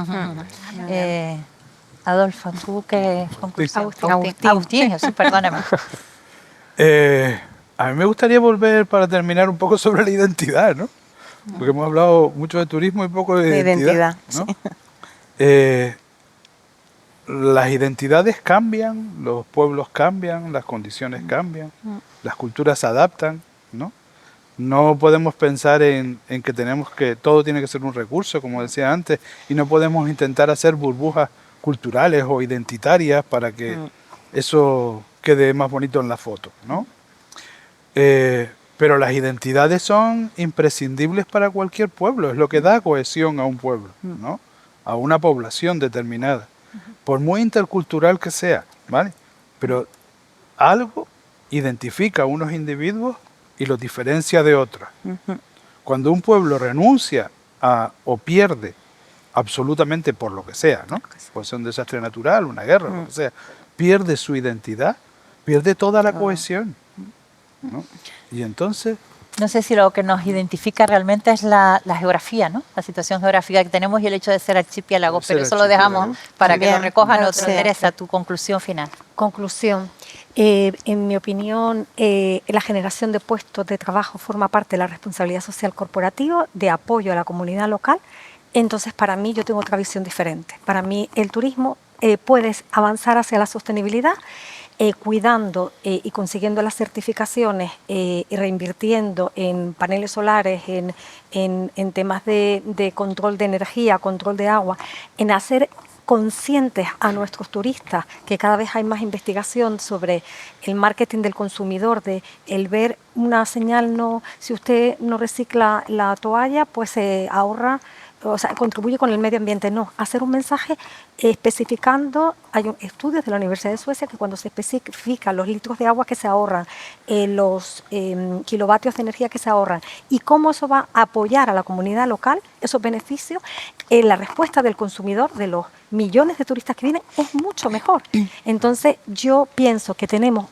S1: Adolfo, ¿tú qué conclusión?
S4: Agustín.
S1: Agustín, Jesús, perdóname.
S2: A mí me gustaría volver para terminar un poco sobre la identidad, ¿no? Porque hemos hablado mucho de turismo y poco de identidad, ¿no?
S6: Sí.
S2: Las identidades cambian, los pueblos cambian, las condiciones cambian, las culturas se adaptan, ¿no? No podemos pensar en que todo tiene que ser un recurso, como decía antes, y no podemos intentar hacer burbujas culturales o identitarias para que eso quede más bonito en la foto, ¿no? Pero las identidades son imprescindibles para cualquier pueblo, es lo que da cohesión a un pueblo, ¿no? A una población determinada, por muy intercultural que sea, ¿vale? Pero algo identifica a unos individuos y los diferencia de otros. Cuando un pueblo renuncia o pierde absolutamente por lo que sea, ¿no? Puede ser un desastre natural, una guerra, lo que sea, pierde su identidad, pierde toda la cohesión, ¿no? Y entonces...
S1: No sé si lo que nos identifica realmente es la geografía, ¿no? La situación geográfica que tenemos y el hecho de ser archipiélago, pero eso lo dejamos para que lo recojan otros. Teresa, tu conclusión final.
S3: Conclusión. En mi opinión, la generación de puestos de trabajo forma parte de la responsabilidad social corporativa, de apoyo a la comunidad local. Entonces, para mí, yo tengo otra visión diferente. Para mí, el turismo puede avanzar hacia la sostenibilidad cuidando y consiguiendo las certificaciones y reinvirtiendo en paneles solares, en temas de control de energía, control de agua, en hacer conscientes a nuestros turistas, que cada vez hay más investigación sobre el marketing del consumidor, de el ver una señal, si usted no recicla la toalla, pues se ahorra, o sea, contribuye con el medio ambiente. No, hacer un mensaje especificando, hay estudios de la Universidad de Suecia que cuando se especifican los litros de agua que se ahorran, los kilovatios de energía que se ahorran y cómo eso va a apoyar a la comunidad local, esos beneficios, la respuesta del consumidor, de los millones de turistas que vienen, es mucho mejor. Entonces yo pienso que tenemos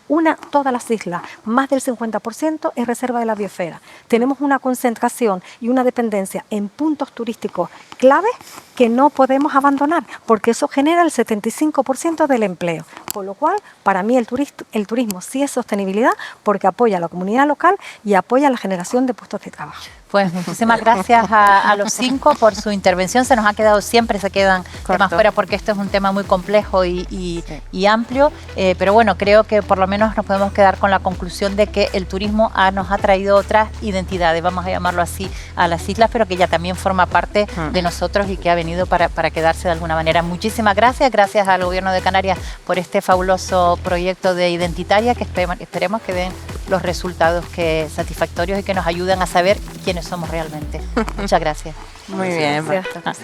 S3: todas las islas, más del 50% es reserva de la biosfera. Tenemos una concentración y una dependencia en puntos turísticos clave que no podemos abandonar, porque eso genera el 75% del empleo. Por lo cual, para mí el turismo sí es sostenibilidad porque apoya a la comunidad local y apoya la generación de puestos de trabajo.
S1: Pues muchísimas gracias a los 5 por su intervención. Se nos ha quedado, siempre se quedan temas fuera porque esto es un tema muy complejo y amplio. Pero bueno, creo que por lo menos nos podemos quedar con la conclusión de que el turismo nos ha traído otras identidades, vamos a llamarlo así, a las islas, pero que ya también forma parte de nosotros y que ha venido para quedarse de alguna manera. Muchísimas gracias. Gracias al Gobierno de Canarias por este fabuloso proyecto de Identitaria que esperemos que den los resultados satisfactorios y que nos ayuden a saber quiénes somos realmente. Muchas gracias.
S6: Muy bien.
S3: Gracias.